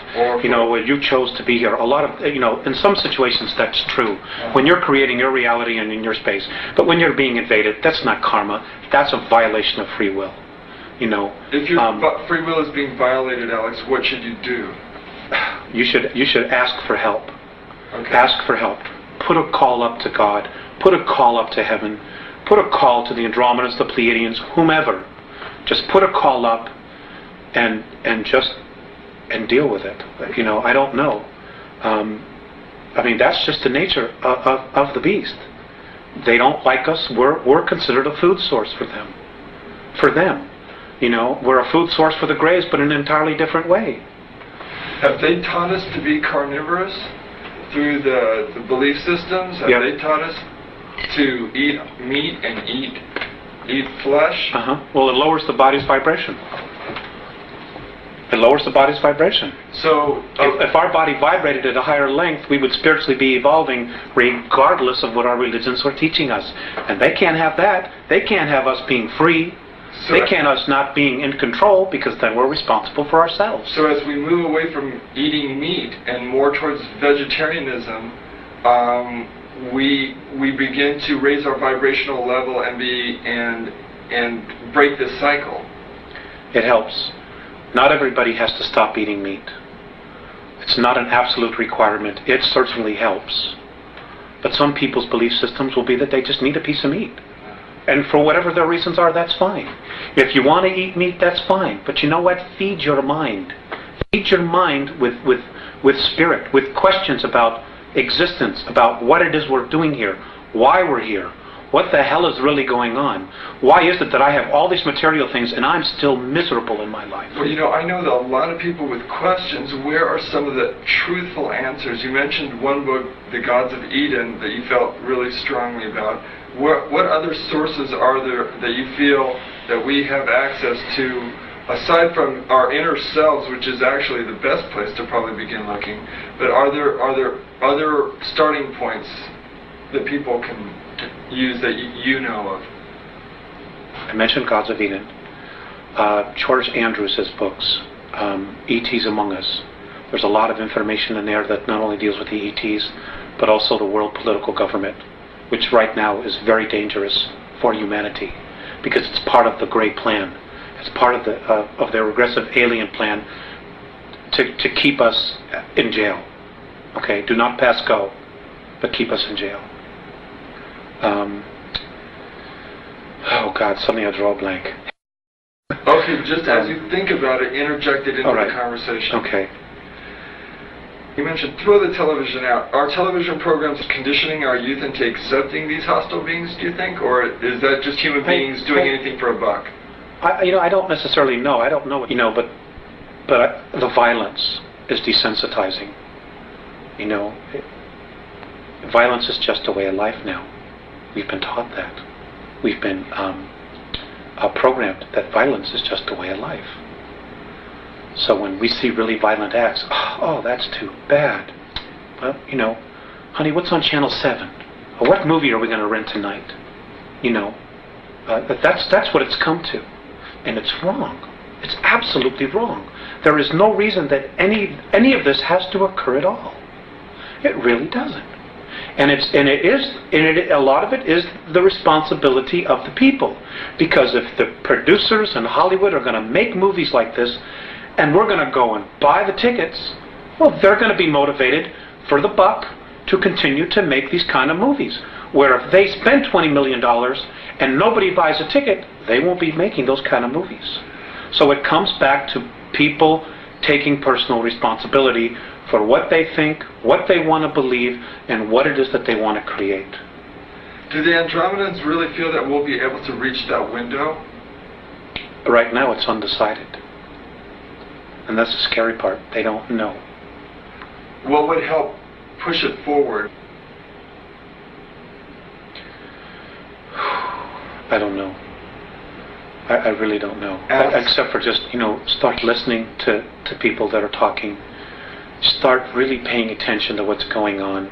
you know, you chose to be here. A lot of, you know, in some situations that's true. When you're creating your reality and in your space. But when you're being invaded, that's not karma. That's a violation of free will. You know.
If your free will is being violated, Alex, what should you do?
You should ask for help.
Okay.
Ask for help. Put a call up to God. Put a call up to heaven. Put a call to the Andromedans, the Pleiadians, whomever. Just put a call up and deal with it. You know, I don't know. I mean, that's just the nature of the beast. They don't like us. We're considered a food source for them. For them. You know, we're a food source for the Greys, but in an entirely different way.
Have they taught us to be carnivorous through the belief systems? Have they taught us to eat meat and eat flesh?
Well, it lowers the body's vibration. It lowers the body's vibration.
So,
if our body vibrated at a higher length, we would spiritually be evolving regardless of what our religions were teaching us. And they can't have that. They can't have us being free.
So
they can't us not being in control, because then we're responsible for ourselves.
So as we move away from eating meat and more towards vegetarianism, we begin to raise our vibrational level and break this cycle.
It helps. Not everybody has to stop eating meat. It's not an absolute requirement. It certainly helps. But some people's belief systems will be that they just need a piece of meat. And for whatever their reasons are, that's fine. If you want to eat meat, that's fine. But you know what? Feed your mind. Feed your mind with spirit, with questions about existence, about what it is we're doing here, why we're here, what the hell is really going on, why is it that I have all these material things and I'm still miserable in my life.
Well, you know, I know that a lot of people with questions, where are some of the truthful answers? You mentioned one book, The Gods of Eden, that you felt really strongly about. What other sources are there that you feel that we have access to, aside from our inner selves, which is actually the best place to probably begin looking? But are there other starting points that people can use that you know of?
I mentioned Gods of Eden. George Andrews' books, E.T.s Among Us. There's a lot of information in there that not only deals with the E.T.s, but also the world political government, which right now is very dangerous for humanity, because it's part of the Great Plan. It's part of their regressive alien plan to keep us in jail. Okay, do not pass go, but keep us in jail. Oh God, suddenly I draw a blank.
Okay, just as you think about it, interject it into the conversation.
Okay.
You mentioned throw the television out. Are television programs conditioning our youth into accepting these hostile beings, do you think? Or is that just human beings doing anything for a buck?
I don't necessarily know. I don't know. But the violence is desensitizing. Violence is just a way of life now. We've been taught that. We've been programmed that violence is just a way of life. So when we see really violent acts, oh, that's too bad. Well, honey, what's on Channel 7? Or what movie are we going to rent tonight? That's what it's come to. And it's wrong. It's absolutely wrong. There is no reason that any of this has to occur at all. It really doesn't. And a lot of it is the responsibility of the people, because if the producers in Hollywood are going to make movies like this, and we're going to go and buy the tickets, well, they're going to be motivated for the buck to continue to make these kind of movies. Where if they spend $20 million and nobody buys a ticket, they won't be making those kind of movies. So it comes back to people taking personal responsibility for what they think, what they want to believe, and what it is that they want to create.
Do the Andromedans really feel that we'll be able to reach that window?
Right now it's undecided. And that's the scary part. They don't know.
What would help push it forward?
I don't know. I really don't know. Except for just, start listening to people that are talking. Start really paying attention to what's going on.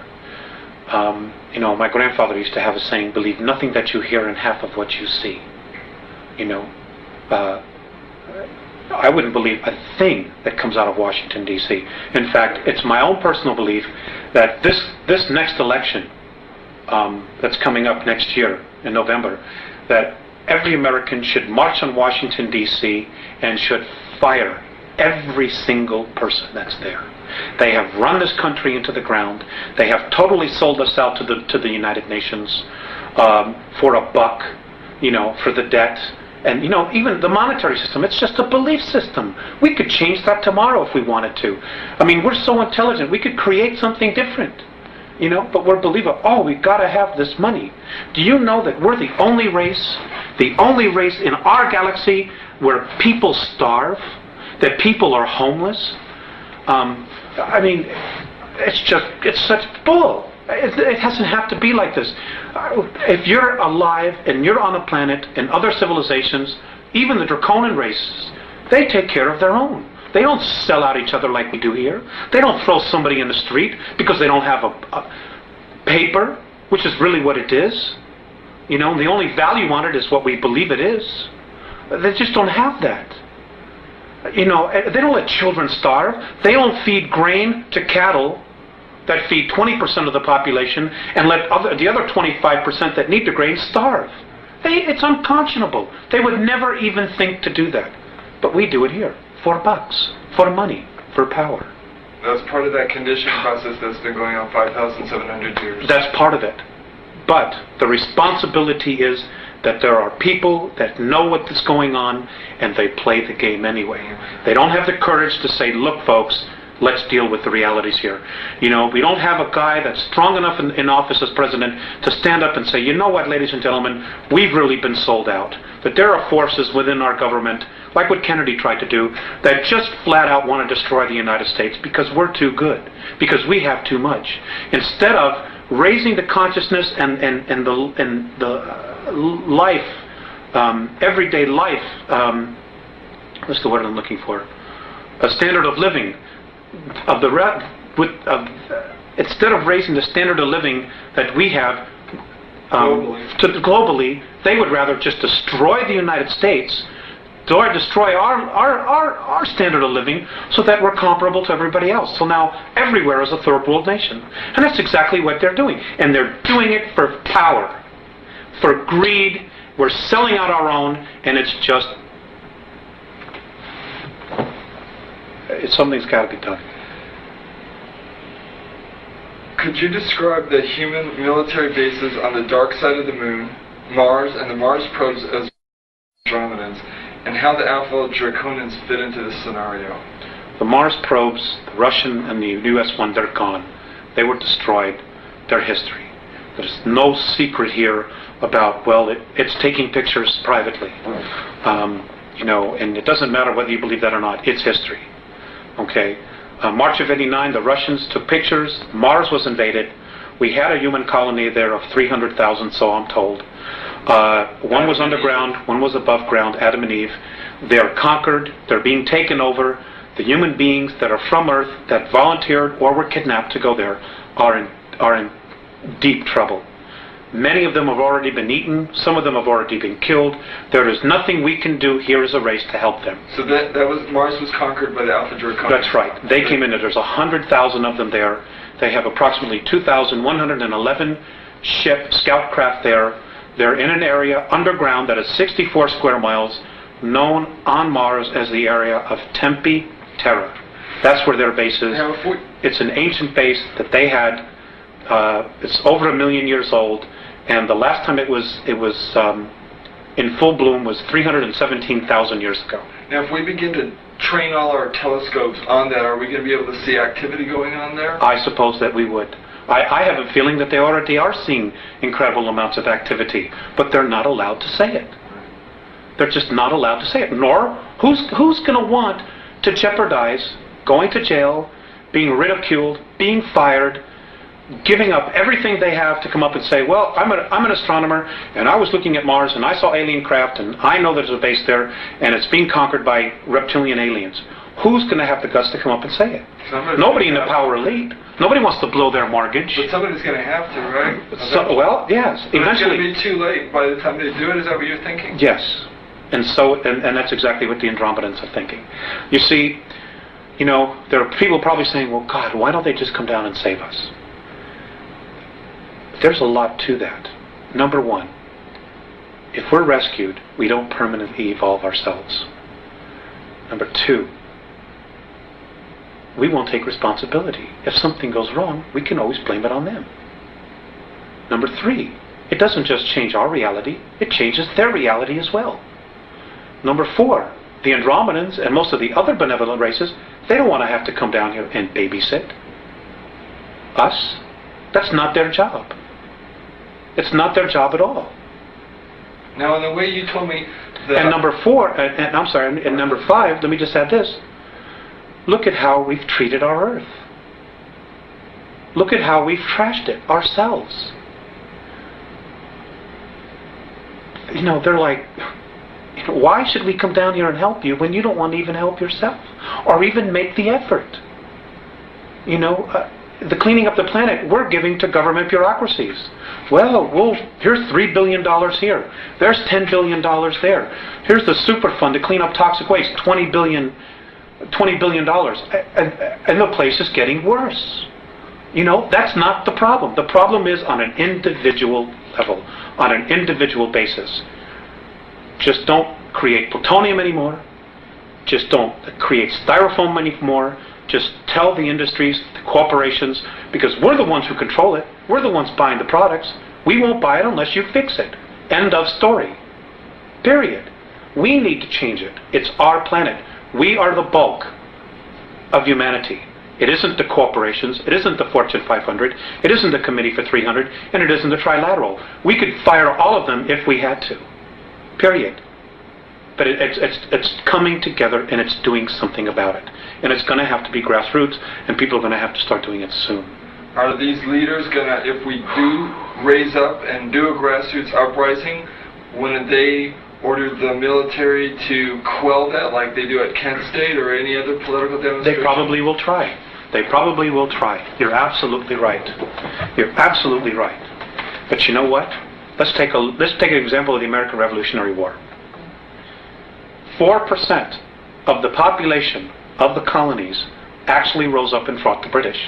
My grandfather used to have a saying, believe nothing that you hear and half of what you see. I wouldn't believe a thing that comes out of Washington, D.C. In fact, it's my own personal belief that this next election that's coming up next year in November, that every American should march on Washington, D.C. and should fire every single person that's there. They have run this country into the ground. They have totally sold us out to the United Nations for a buck, for the debt. And, even the monetary system, it's just a belief system. We could change that tomorrow if we wanted to. I mean, we're so intelligent. We could create something different, but we're believing, we've got to have this money. Do you know that we're the only race in our galaxy where people starve, that people are homeless? It's such bull. It doesn't have to be like this. If you're alive and you're on a planet and other civilizations, even the Draconian races, they take care of their own. They don't sell out each other like we do here. They don't throw somebody in the street because they don't have a paper, which is really what it is. And the only value on it is what we believe it is. They just don't have that. They don't let children starve. They don't feed grain to cattle that feed 20% of the population and let the other 25% that need the grain starve. It's unconscionable. They would never even think to do that. But we do it here. For bucks. For money. For power.
That's part of that conditioning process that's been going on 5,700 years.
That's part of it. But the responsibility is that there are people that know what is going on and they play the game anyway. They don't have the courage to say, look folks, let's deal with the realities here. We don't have a guy that's strong enough in office as president to stand up and say, you know what, ladies and gentlemen, we've really been sold out. That there are forces within our government, like what Kennedy tried to do, that just flat out want to destroy the United States because we're too good, because we have too much. Instead of raising the consciousness and the life, everyday life, what's the word I'm looking for? A standard of living. Instead of raising the standard of living that we have globally, they would rather just destroy the United States, destroy our standard of living, so that we're comparable to everybody else. So now everywhere is a third world nation, and that's exactly what they're doing, and they're doing it for power, for greed. We're selling out our own, and something's got to be done.
Could you describe the human military bases on the dark side of the moon, Mars, and the Mars probes as Andromedans, and how the Alpha Draconians fit into this scenario?
The Mars probes, the Russian and the US one, they're gone. They were destroyed. They're history. There's no secret here about, it's taking pictures privately. And it doesn't matter whether you believe that or not. It's history. Okay, March of '89, the Russians took pictures. Mars was invaded. We had a human colony there of 300,000, so I'm told. One was underground, one was above ground, Adam and Eve. They're conquered. They're being taken over. The human beings that are from Earth, that volunteered or were kidnapped to go there, are in deep trouble. Many of them have already been eaten. Some of them have already been killed. There is nothing we can do here as a race to help them.
So Mars was conquered by the Alpha Draconians.
That's right. They came in. There's 100,000 of them there. They have approximately 2,111 scout craft there. They're in an area underground that is 64 square miles, known on Mars as the area of Tempe Terra. That's where their base is. It's an ancient base that they had. It's over 1 million years old, and the last time it was in full bloom was 317,000 years ago.
Now, if we begin to train all our telescopes on that, are we going to be able to see activity going on there?
I suppose that we would. I have a feeling that they already are seeing incredible amounts of activity, but they're not allowed to say it. They're just not allowed to say it. Nor, who's going to want to jeopardize going to jail, being ridiculed, being fired, giving up everything they have to come up and say, well, I'm an astronomer, and I was looking at Mars, and I saw alien craft, and I know there's a base there, and it's being conquered by reptilian aliens. Who's going to have the guts to come up and say it? Nobody in the power elite. Nobody wants to blow their mortgage.
But somebody's going to have to, right?
Well, yes.
But
eventually,
it's going to be too late by the time they do it. Is that what you're thinking?
Yes. And that's exactly what the Andromedans are thinking. You see, there are people probably saying, well, God, why don't they just come down and save us? There's a lot to that. Number one, if we're rescued, we don't permanently evolve ourselves. Number two, we won't take responsibility. If something goes wrong, we can always blame it on them. Number three, it doesn't just change our reality, it changes their reality as well. Number four, the Andromedans and most of the other benevolent races, they don't want to have to come down here and babysit us. That's not their job. It's not their job at all.
Now, in the way you told me that...
And number four, and number five, let me just add this. Look at how we've treated our Earth. Look at how we've trashed it ourselves. They're like, why should we come down here and help you when you don't want to even help yourself? Or even make the effort? The cleaning up the planet, we're giving to government bureaucracies. Well, here's $3 billion here. There's $10 billion there. Here's the Superfund to clean up toxic waste, $20 billion. And the place is getting worse. That's not the problem. The problem is on an individual level, on an individual basis. Just don't create plutonium anymore. Just don't create styrofoam anymore. Just tell the industries, the corporations, because we're the ones who control it. We're the ones buying the products. We won't buy it unless you fix it. End of story. Period. We need to change it. It's our planet. We are the bulk of humanity. It isn't the corporations. It isn't the Fortune 500. It isn't the Committee for 300. And it isn't the Trilateral. We could fire all of them if we had to. Period. But it's coming together and it's doing something about it. And it's going to have to be grassroots, and people are going to have to start doing it soon.
Are these leaders going to, if we do raise up and do a grassroots uprising, wouldn't they order the military to quell that like they do at Kent State or any other political demonstration?
They probably will try. They probably will try. You're absolutely right. You're absolutely right. But you know what? Let's take an example of the American Revolutionary War. 4% of the population of the colonies actually rose up and fought the British.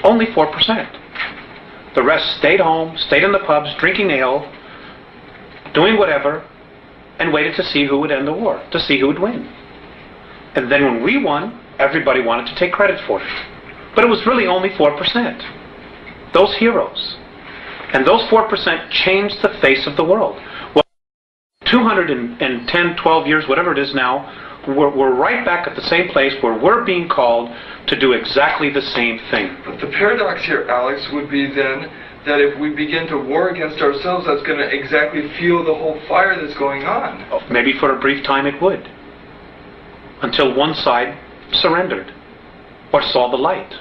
Only 4%. The rest stayed home, stayed in the pubs, drinking ale, doing whatever, and waited to see who would end the war, to see who would win. And then when we won, everybody wanted to take credit for it. But it was really only 4%. Those heroes. And those 4% changed the face of the world. Well, 210, 12 years, whatever it is now, we're right back at the same place where we're being called to do exactly the same thing.
But the paradox here, Alex, would be then that if we begin to war against ourselves, that's going to exactly fuel the whole fire that's going on.
Maybe for a brief time it would. Until one side surrendered or saw the light.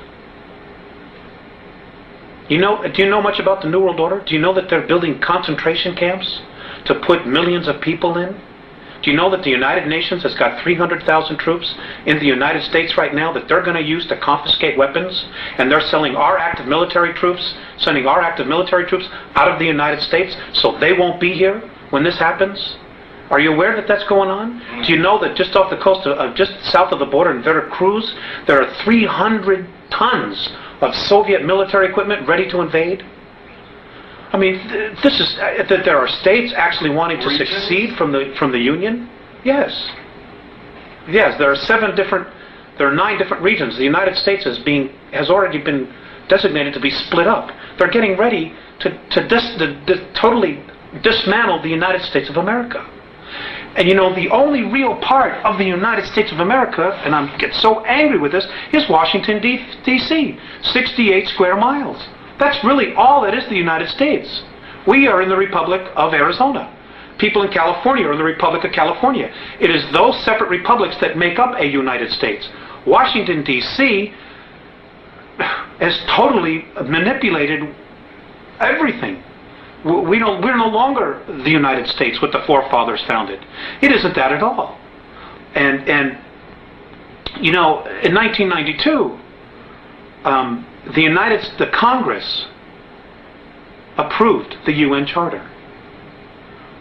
Do you know much about the New World Order? Do you know that they're building concentration camps to put millions of people in? Do you know that the United Nations has got 300,000 troops in the United States right now that they're going to use to confiscate weapons? And they're sending our active military troops out of the United States so they won't be here when this happens? Are you aware that that's going on? Do you know that just off the coast just south of the border in Veracruz, there are 300 tons of Soviet military equipment ready to invade? I mean, this is that there are states actually wanting to succeed from the Union. Yes, there are 9 different regions. The United States has already been designated to be split up. They're getting ready to totally dismantle the United States of America. And you know, the only real part of the United States of America, and I get so angry with this, is Washington, D.C., 68 square miles. That's really all that is the United States. We are in the Republic of Arizona. People in California are in the Republic of California. It is those separate republics that make up a United States. Washington, D.C. has totally manipulated everything. We're no longer the United States, what the forefathers founded. It isn't that at all. And you know, in 1992, the Congress approved the UN Charter.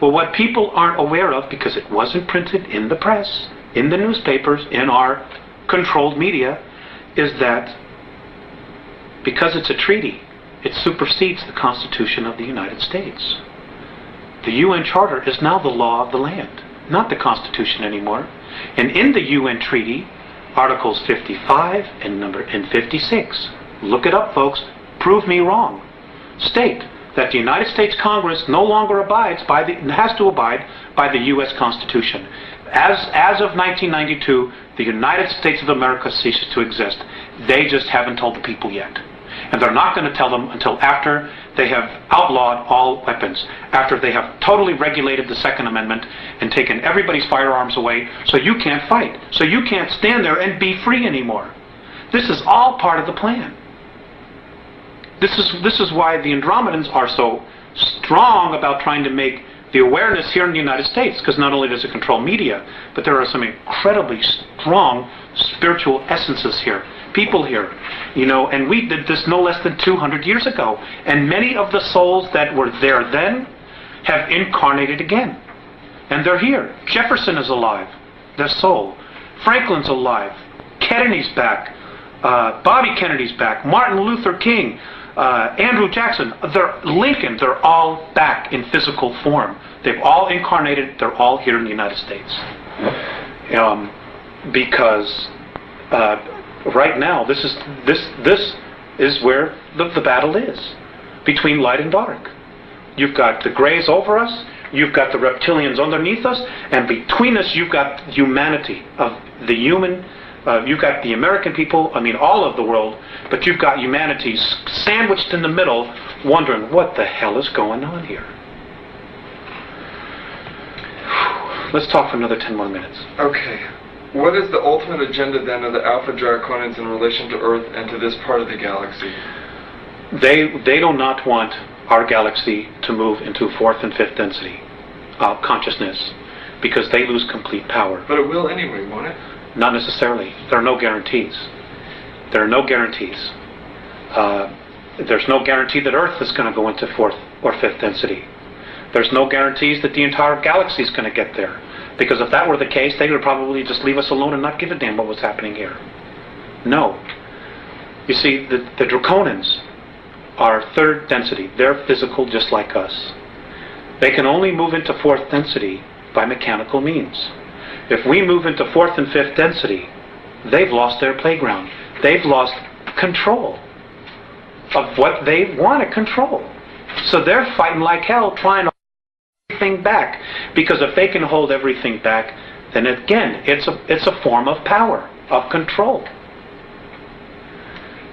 Well, what people aren't aware of, because it wasn't printed in the press, in the newspapers, in our controlled media, is that because it's a treaty, it supersedes the Constitution of the United States. The UN Charter is now the law of the land, not the Constitution anymore. And in the UN Treaty, Articles 55 and 56, look it up, folks, prove me wrong, state that the United States Congress no longer has to abide by the U.S. Constitution. As of 1992, the United States of America ceases to exist. They just haven't told the people yet. And they're not going to tell them until after they have outlawed all weapons, after they have totally regulated the Second Amendment and taken everybody's firearms away, so you can't fight, so you can't stand there and be free anymore. This is all part of the plan. This is why the Andromedans are so strong about trying to make the awareness here in the United States, because not only does it control media, but there are some incredibly strong spiritual essences here, people here, you know, and we did this no less than 200 years ago, and many of the souls that were there then have incarnated again, and they're here. Jefferson is alive, their soul. Franklin's alive. Kennedy's back. Bobby Kennedy's back. Martin Luther King. Andrew Jackson, Lincoln, they're all back in physical form. They've all incarnated, they're all here in the United States. Because right now, this is where the battle is, between light and dark. You've got the grays over us, you've got the reptilians underneath us, and between us you've got humanity, of the human. You've got the American people, I mean all of the world, but you've got humanity sandwiched in the middle, wondering what the hell is going on here. Let's talk for another 10 more minutes.
Okay. What is the ultimate agenda then of the Alpha Draconians in relation to Earth and to this part of the galaxy?
They do not want our galaxy to move into 4th and 5th density consciousness, because they lose complete power.
But it will anyway, won't it?
Not necessarily. There are no guarantees. There are no guarantees. There's no guarantee that Earth is going to go into 4th or 5th density. There's no guarantees that the entire galaxy is going to get there. Because if that were the case, they would probably just leave us alone and not give a damn what was happening here. No. You see, the Draconians are 3rd density. They're physical just like us. They can only move into 4th density by mechanical means. If we move into 4th and 5th density, they've lost their playground. They've lost control of what they want to control. So they're fighting like hell, trying to hold everything back. Because if they can hold everything back, then again, it's a form of power, of control.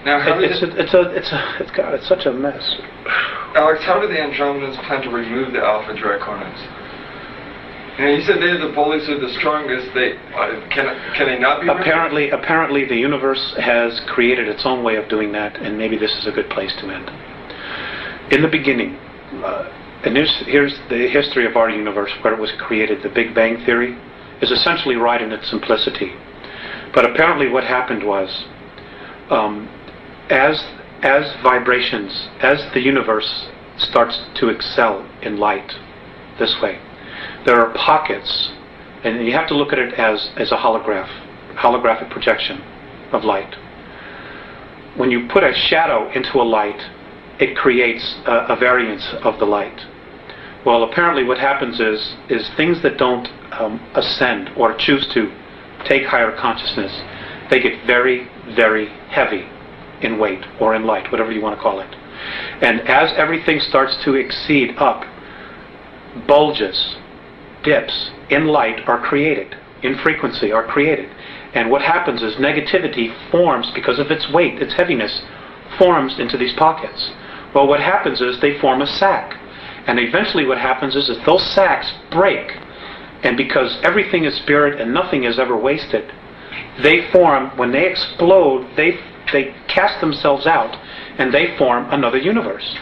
Now,
it's such a mess.
Alex, how do the Andromedans plan to remove the Alpha Draconians? You said they're the bullies are the strongest. Can they not be?
Apparently, the universe has created its own way of doing that, and maybe this is a good place to end. In the beginning, and here's the history of our universe, where it was created. The Big Bang Theory is essentially right in its simplicity. But apparently, what happened was, as vibrations, as the universe starts to excel in light, this way. There are pockets, and you have to look at it as a holographic projection of light. when you put a shadow into a light, it creates a variance of the light. Well, apparently what happens is things that don't ascend or choose to take higher consciousness, they get very, very heavy in weight or in light, whatever you want to call it. And as everything starts to exceed up, bulges, dips in light are created, in frequency are created. And what happens is negativity forms because of its weight, its heaviness, forms into these pockets. Well, what happens is they form a sac. And eventually what happens is that those sacs break. And because everything is spirit and nothing is ever wasted, they form, when they explode, they cast themselves out and they form another universe.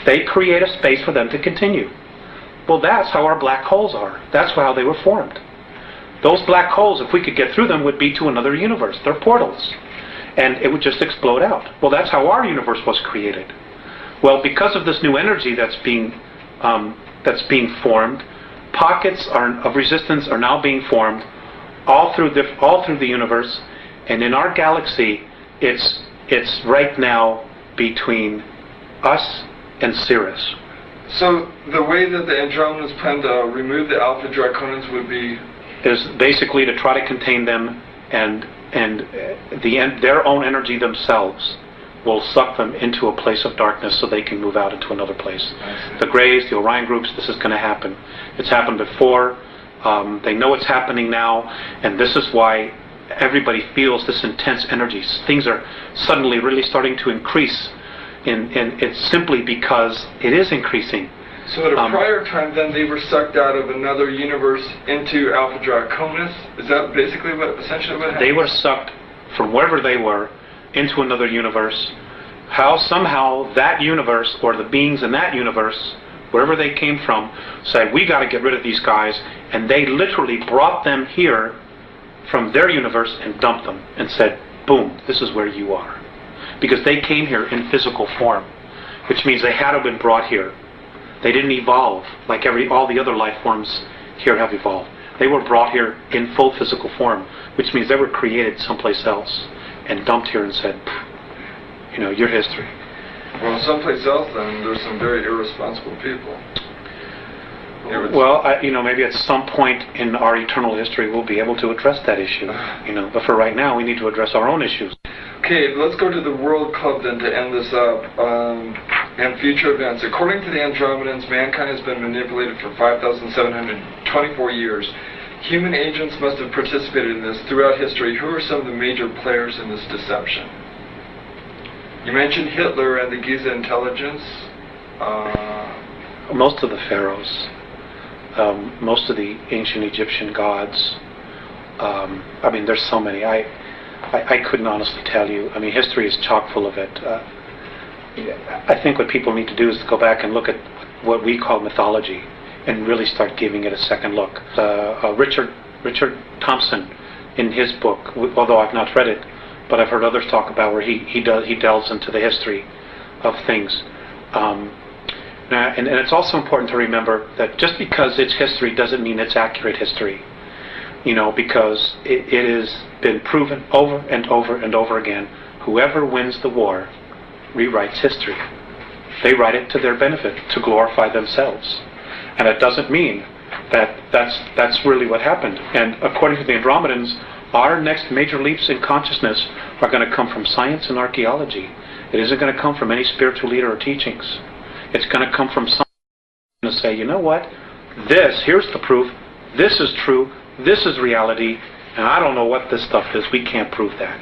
They create a space for them to continue. Well, that's how our black holes are. That's how they were formed. Those black holes, if we could get through them, would be to another universe. They're portals. And it would just explode out. Well, that's how our universe was created. Well, because of this new energy that's being formed, pockets of resistance are now being formed all through the universe. And in our galaxy, it's right now between us and Sirius.
So the way that the Andromedans plan to remove the Alpha Draconans would be
is basically to try to contain them, and their own energy themselves will suck them into a place of darkness so they can move out into another place. The Greys, the Orion groups, this is going to happen. It's happened before. They know it's happening now, and this is why everybody feels this intense energy. Things are suddenly really starting to increase, and it's simply because it is increasing.
So at a prior time, then, they were sucked out of another universe into Alpha Draconis? Is that basically essentially what happened?
They were sucked from wherever they were into another universe. How somehow that universe, or the beings in that universe, wherever they came from, said, we got to get rid of these guys, and they literally brought them here from their universe and dumped them and said, boom, this is where you are. Because they came here in physical form, which means they had to have been brought here. They didn't evolve like all the other life forms here have evolved. They were brought here in full physical form, which means they were created someplace else and dumped here and said, your history.
Well, someplace else then, there's some very irresponsible people.
Well, maybe at some point in our eternal history we'll be able to address that issue. But for right now, we need to address our own issues.
Okay, let's go to the World Club then to end this up. And future events. According to the Andromedans, mankind has been manipulated for 5,724 years. Human agents must have participated in this throughout history. Who are some of the major players in this deception? You mentioned Hitler and the Giza intelligence.
Most of the pharaohs, most of the ancient Egyptian gods. There's so many. I couldn't honestly tell you. History is chock full of it. I think what people need to do is to go back and look at what we call mythology and really start giving it a second look. Richard Thompson, in his book, although I've not read it, but I've heard others talk about where he delves into the history of things. And it's also important to remember that just because it's history doesn't mean it's accurate history. Because it has been proven over and over and over again, whoever wins the war rewrites history. They write it to their benefit, to glorify themselves. And it doesn't mean that that's really what happened. And according to the Andromedans, our next major leaps in consciousness are going to come from science and archaeology. It isn't going to come from any spiritual leader or teachings. It's going to come from someone to say, you know what? Here's the proof. This is true. This is reality. And I don't know what this stuff is. We can't prove that.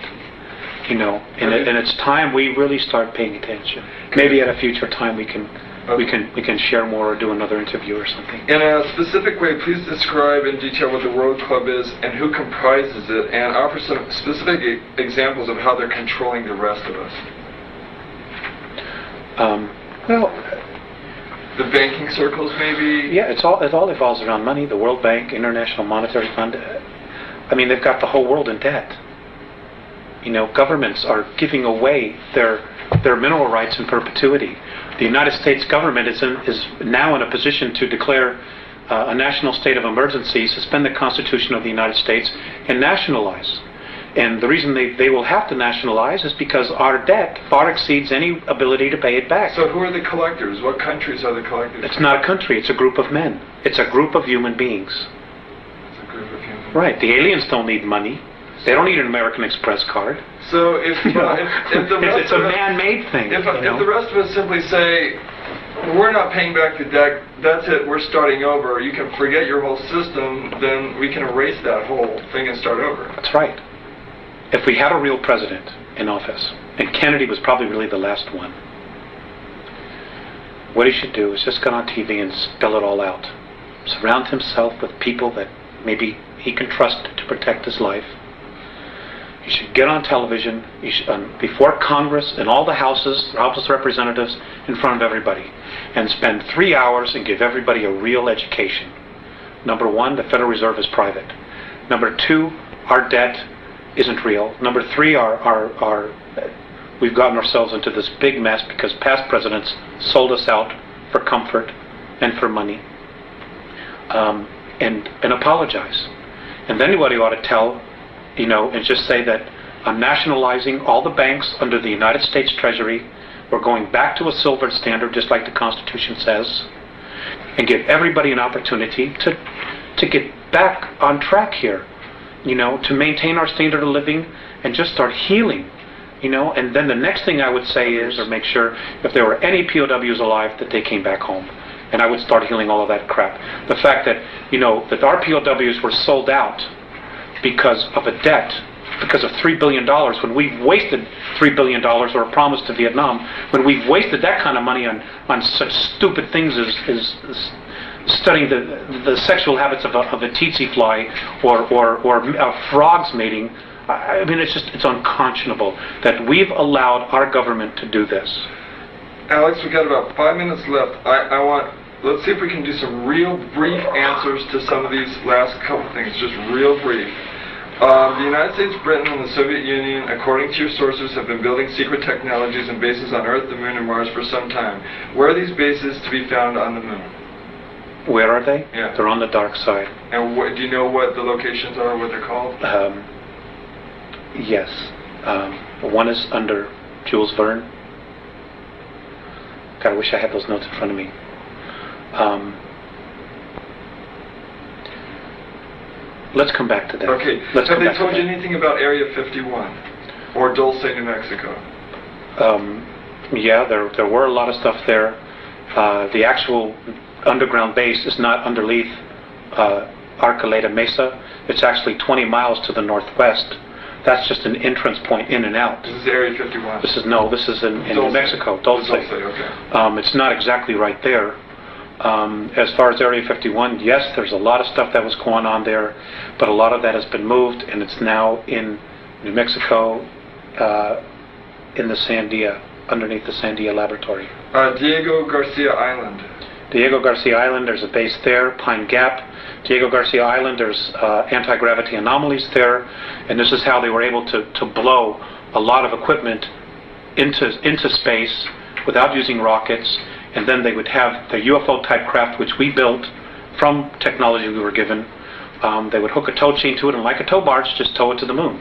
And it's time we really start paying attention. Maybe at a future time we can share more or do another interview or something.
In a specific way, please describe in detail what the World Club is and who comprises it, and offer some specific examples of how they're controlling the rest of us. The banking circles, maybe?
Yeah, it all evolves around money. The World Bank, International Monetary Fund. They've got the whole world in debt. Governments are giving away their mineral rights in perpetuity. The United States government is now in a position to declare a national state of emergency, suspend the Constitution of the United States, and nationalize. And the reason they will have to nationalize is because our debt far exceeds any ability to pay it back.
So who are the collectors? What countries are the collectors?
It's not a country, it's a group of men. It's a group of human beings.
It's a group of humans.
Right, the aliens don't need money. They don't need an American Express card.
So if the rest
It's a
of us,
man-made thing.
if
you know?
the rest of us simply say, we're not paying back the debt, that's it, we're starting over, you can forget your whole system, then we can erase that whole thing and start over.
That's right. If we had a real president in office, and Kennedy was probably really the last one, what he should do is just get on TV and spell it all out. Surround himself with people that maybe he can trust to protect his life. He should get on television before Congress and all the houses, House of Representatives, in front of everybody, and spend 3 hours and give everybody a real education. Number one, the Federal Reserve is private. Number two, our debt isn't real. Number three, we've gotten ourselves into this big mess because past presidents sold us out for comfort and for money, and apologize. And then what he ought to tell, and just say that I'm nationalizing all the banks under the United States Treasury. We're going back to a silver standard, just like the Constitution says, and give everybody an opportunity to get back on track here, to maintain our standard of living and just start healing, And then the next thing I would say is, or make sure, if there were any POWs alive, that they came back home. And I would start healing all of that crap. The fact that, that our POWs were sold out because of a debt, because of $3 billion, when we've wasted $3 billion, or a promise to Vietnam, when we've wasted that kind of money on such stupid things as studying the sexual habits of a tsetse fly or frogs mating. I mean, it's unconscionable that we've allowed our government to do this.
Alex, we've got about 5 minutes left. Let's see if we can do some real brief answers to some of these last couple things, just real brief. The United States, Britain, and the Soviet Union, according to your sources, have been building secret technologies and bases on Earth, the Moon, and Mars for some time. Where are these bases to be found on the Moon?
Where are they?
Yeah.
They're on the dark side.
And do you know what the locations are, what they're called?
Yes. One is under Jules Verne. God, I wish I had those notes in front of me. Let's come back to that.
Okay. Have they told you anything about Area 51 or Dulce, New Mexico?
Yeah, there were a lot of stuff there. The actual underground base is not underneath Arcoleta Mesa. It's actually 20 miles to the northwest. That's just an entrance point in and out.
This is Area 51.
This is in New Mexico, Dulce.
Okay.
It's not exactly right there. As far as Area 51, yes, there's a lot of stuff that was going on there, but a lot of that has been moved, and it's now in New Mexico, in the Sandia, underneath the Sandia Laboratory.
Diego Garcia Island.
Diego Garcia Island, there's a base there. Pine Gap. Diego Garcia Island, there's anti-gravity anomalies there, and this is how they were able to blow a lot of equipment into space without using rockets. And then they would have the UFO-type craft, which we built from technology we were given. They would hook a tow chain to it, and like a tow barge, just tow it to the moon.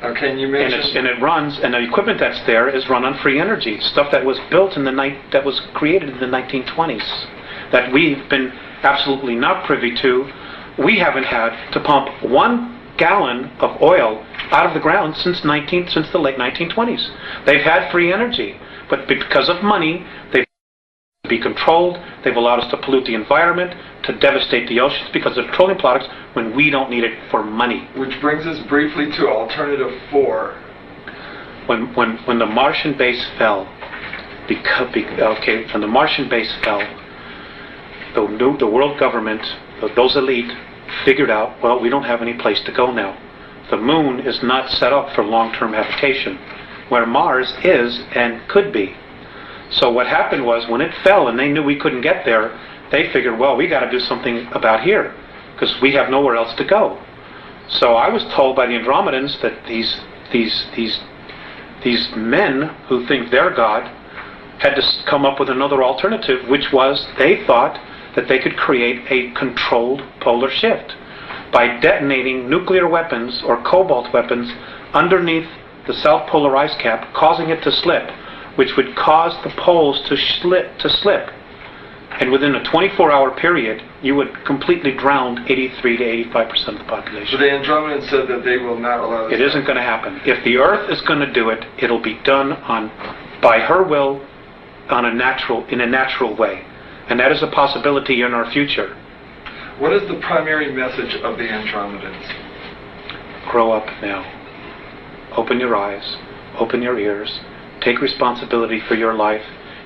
Okay, and you mentioned...
And it runs, and the equipment that's there is run on free energy, stuff that was built that was created in the 1920s, that we've been absolutely not privy to. We haven't had to pump 1 gallon of oil out of the ground since the late 1920s. They've had free energy, but because of money, they've be controlled. They've allowed us to pollute the environment, to devastate the oceans because of petroleum products when we don't need it for money.
Which brings us briefly to Alternative 4.
When the Martian base fell, when the Martian base fell, the world government, those elite, figured out, well, we don't have any place to go now. The moon is not set up for long-term habitation, where Mars is and could be. So what happened was, when it fell and they knew we couldn't get there, they figured, well, we got to do something about here, because we have nowhere else to go. So I was told by the Andromedans that these men who think they're God had to come up with another alternative, which was they thought that they could create a controlled polar shift. by detonating nuclear weapons or cobalt weapons underneath the South Polar ice cap, causing it to slip, which would cause the poles to slip. And within a 24-hour period, you would completely drown 83 to 85% of the population.
So the Andromedans said that they will not allow this.
It isn't going to happen. If the Earth is going to do it, it'll be done by her will, in a natural way. And that is a possibility in our future.
What is the primary message of the Andromedans?
Grow up now. Open your eyes. Open your ears. Take responsibility for your life.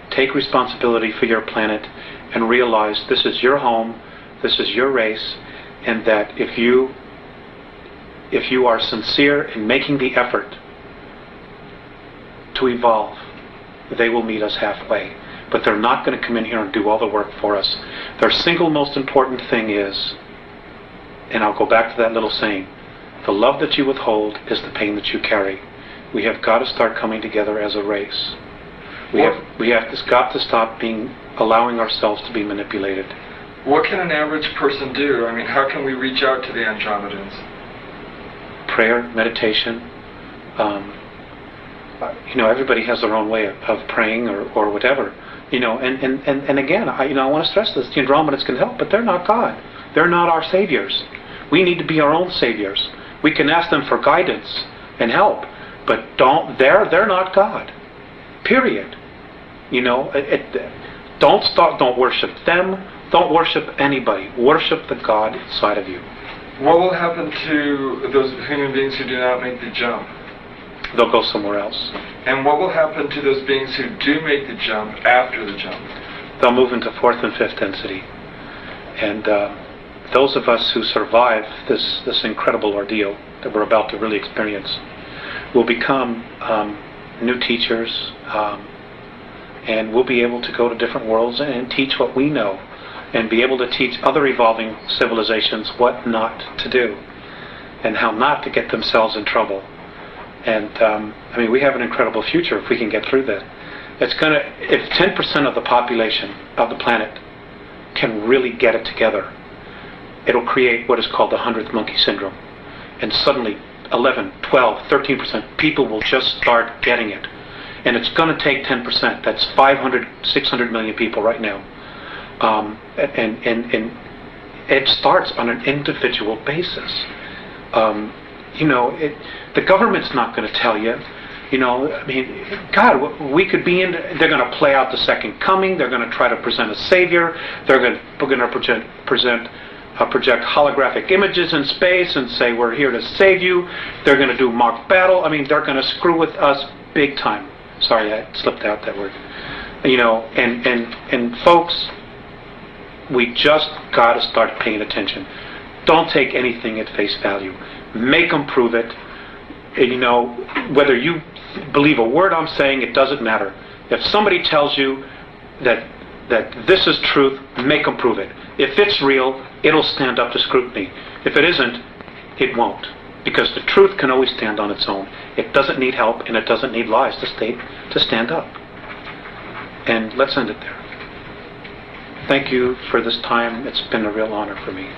Take responsibility for your planet. And realize this is your home. This is your race. And that if you are sincere in making the effort to evolve, they will meet us halfway. But they're not going to come in here and do all the work for us. Their single most important thing is, and I'll go back to that little saying, the love that you withhold is the pain that you carry. We have got to start coming together as a race. We have got to stop allowing ourselves to be manipulated.
What can an average person do? I mean, how can we reach out to the Andromedans?
Prayer, meditation. Everybody has their own way of praying or whatever. And again, I want to stress this: the Andromedans can help, but they're not God. They're not our saviors. We need to be our own saviors. We can ask them for guidance and help, but they're not God. Period. Don't worship them. Don't worship anybody. Worship the God inside of you.
What will happen to those human beings who do not make the jump?
They'll go somewhere else.
And what will happen to those beings who do make the jump after the jump?
They'll move into fourth and fifth density. And those of us who survive this incredible ordeal that we're about to really experience will become new teachers, and we'll be able to go to different worlds and teach what we know, and be able to teach other evolving civilizations what not to do and how not to get themselves in trouble. And we have an incredible future if we can get through that. If 10% of the population of the planet can really get it together, it'll create what is called the 100th monkey syndrome. And suddenly 11, 12, 13% people will just start getting it. And it's going to take 10%. That's 500, 600 million people right now. And it starts on an individual basis. The government's not going to tell you. God, we could be in. They're going to play out the second coming. They're going to try to present a savior. They're going to project holographic images in space and say we're here to save you. They're going to do mock battle. They're going to screw with us big time. Sorry, I slipped out that word. And folks, we just got to start paying attention. Don't take anything at face value. Make them prove it. And, whether you believe a word I'm saying, it doesn't matter. If somebody tells you that this is truth, make them prove it. If it's real, it'll stand up to scrutiny. If it isn't, it won't. Because the truth can always stand on its own. It doesn't need help, and it doesn't need lies to stand up. And let's end it there. Thank you for this time. It's been a real honor for me.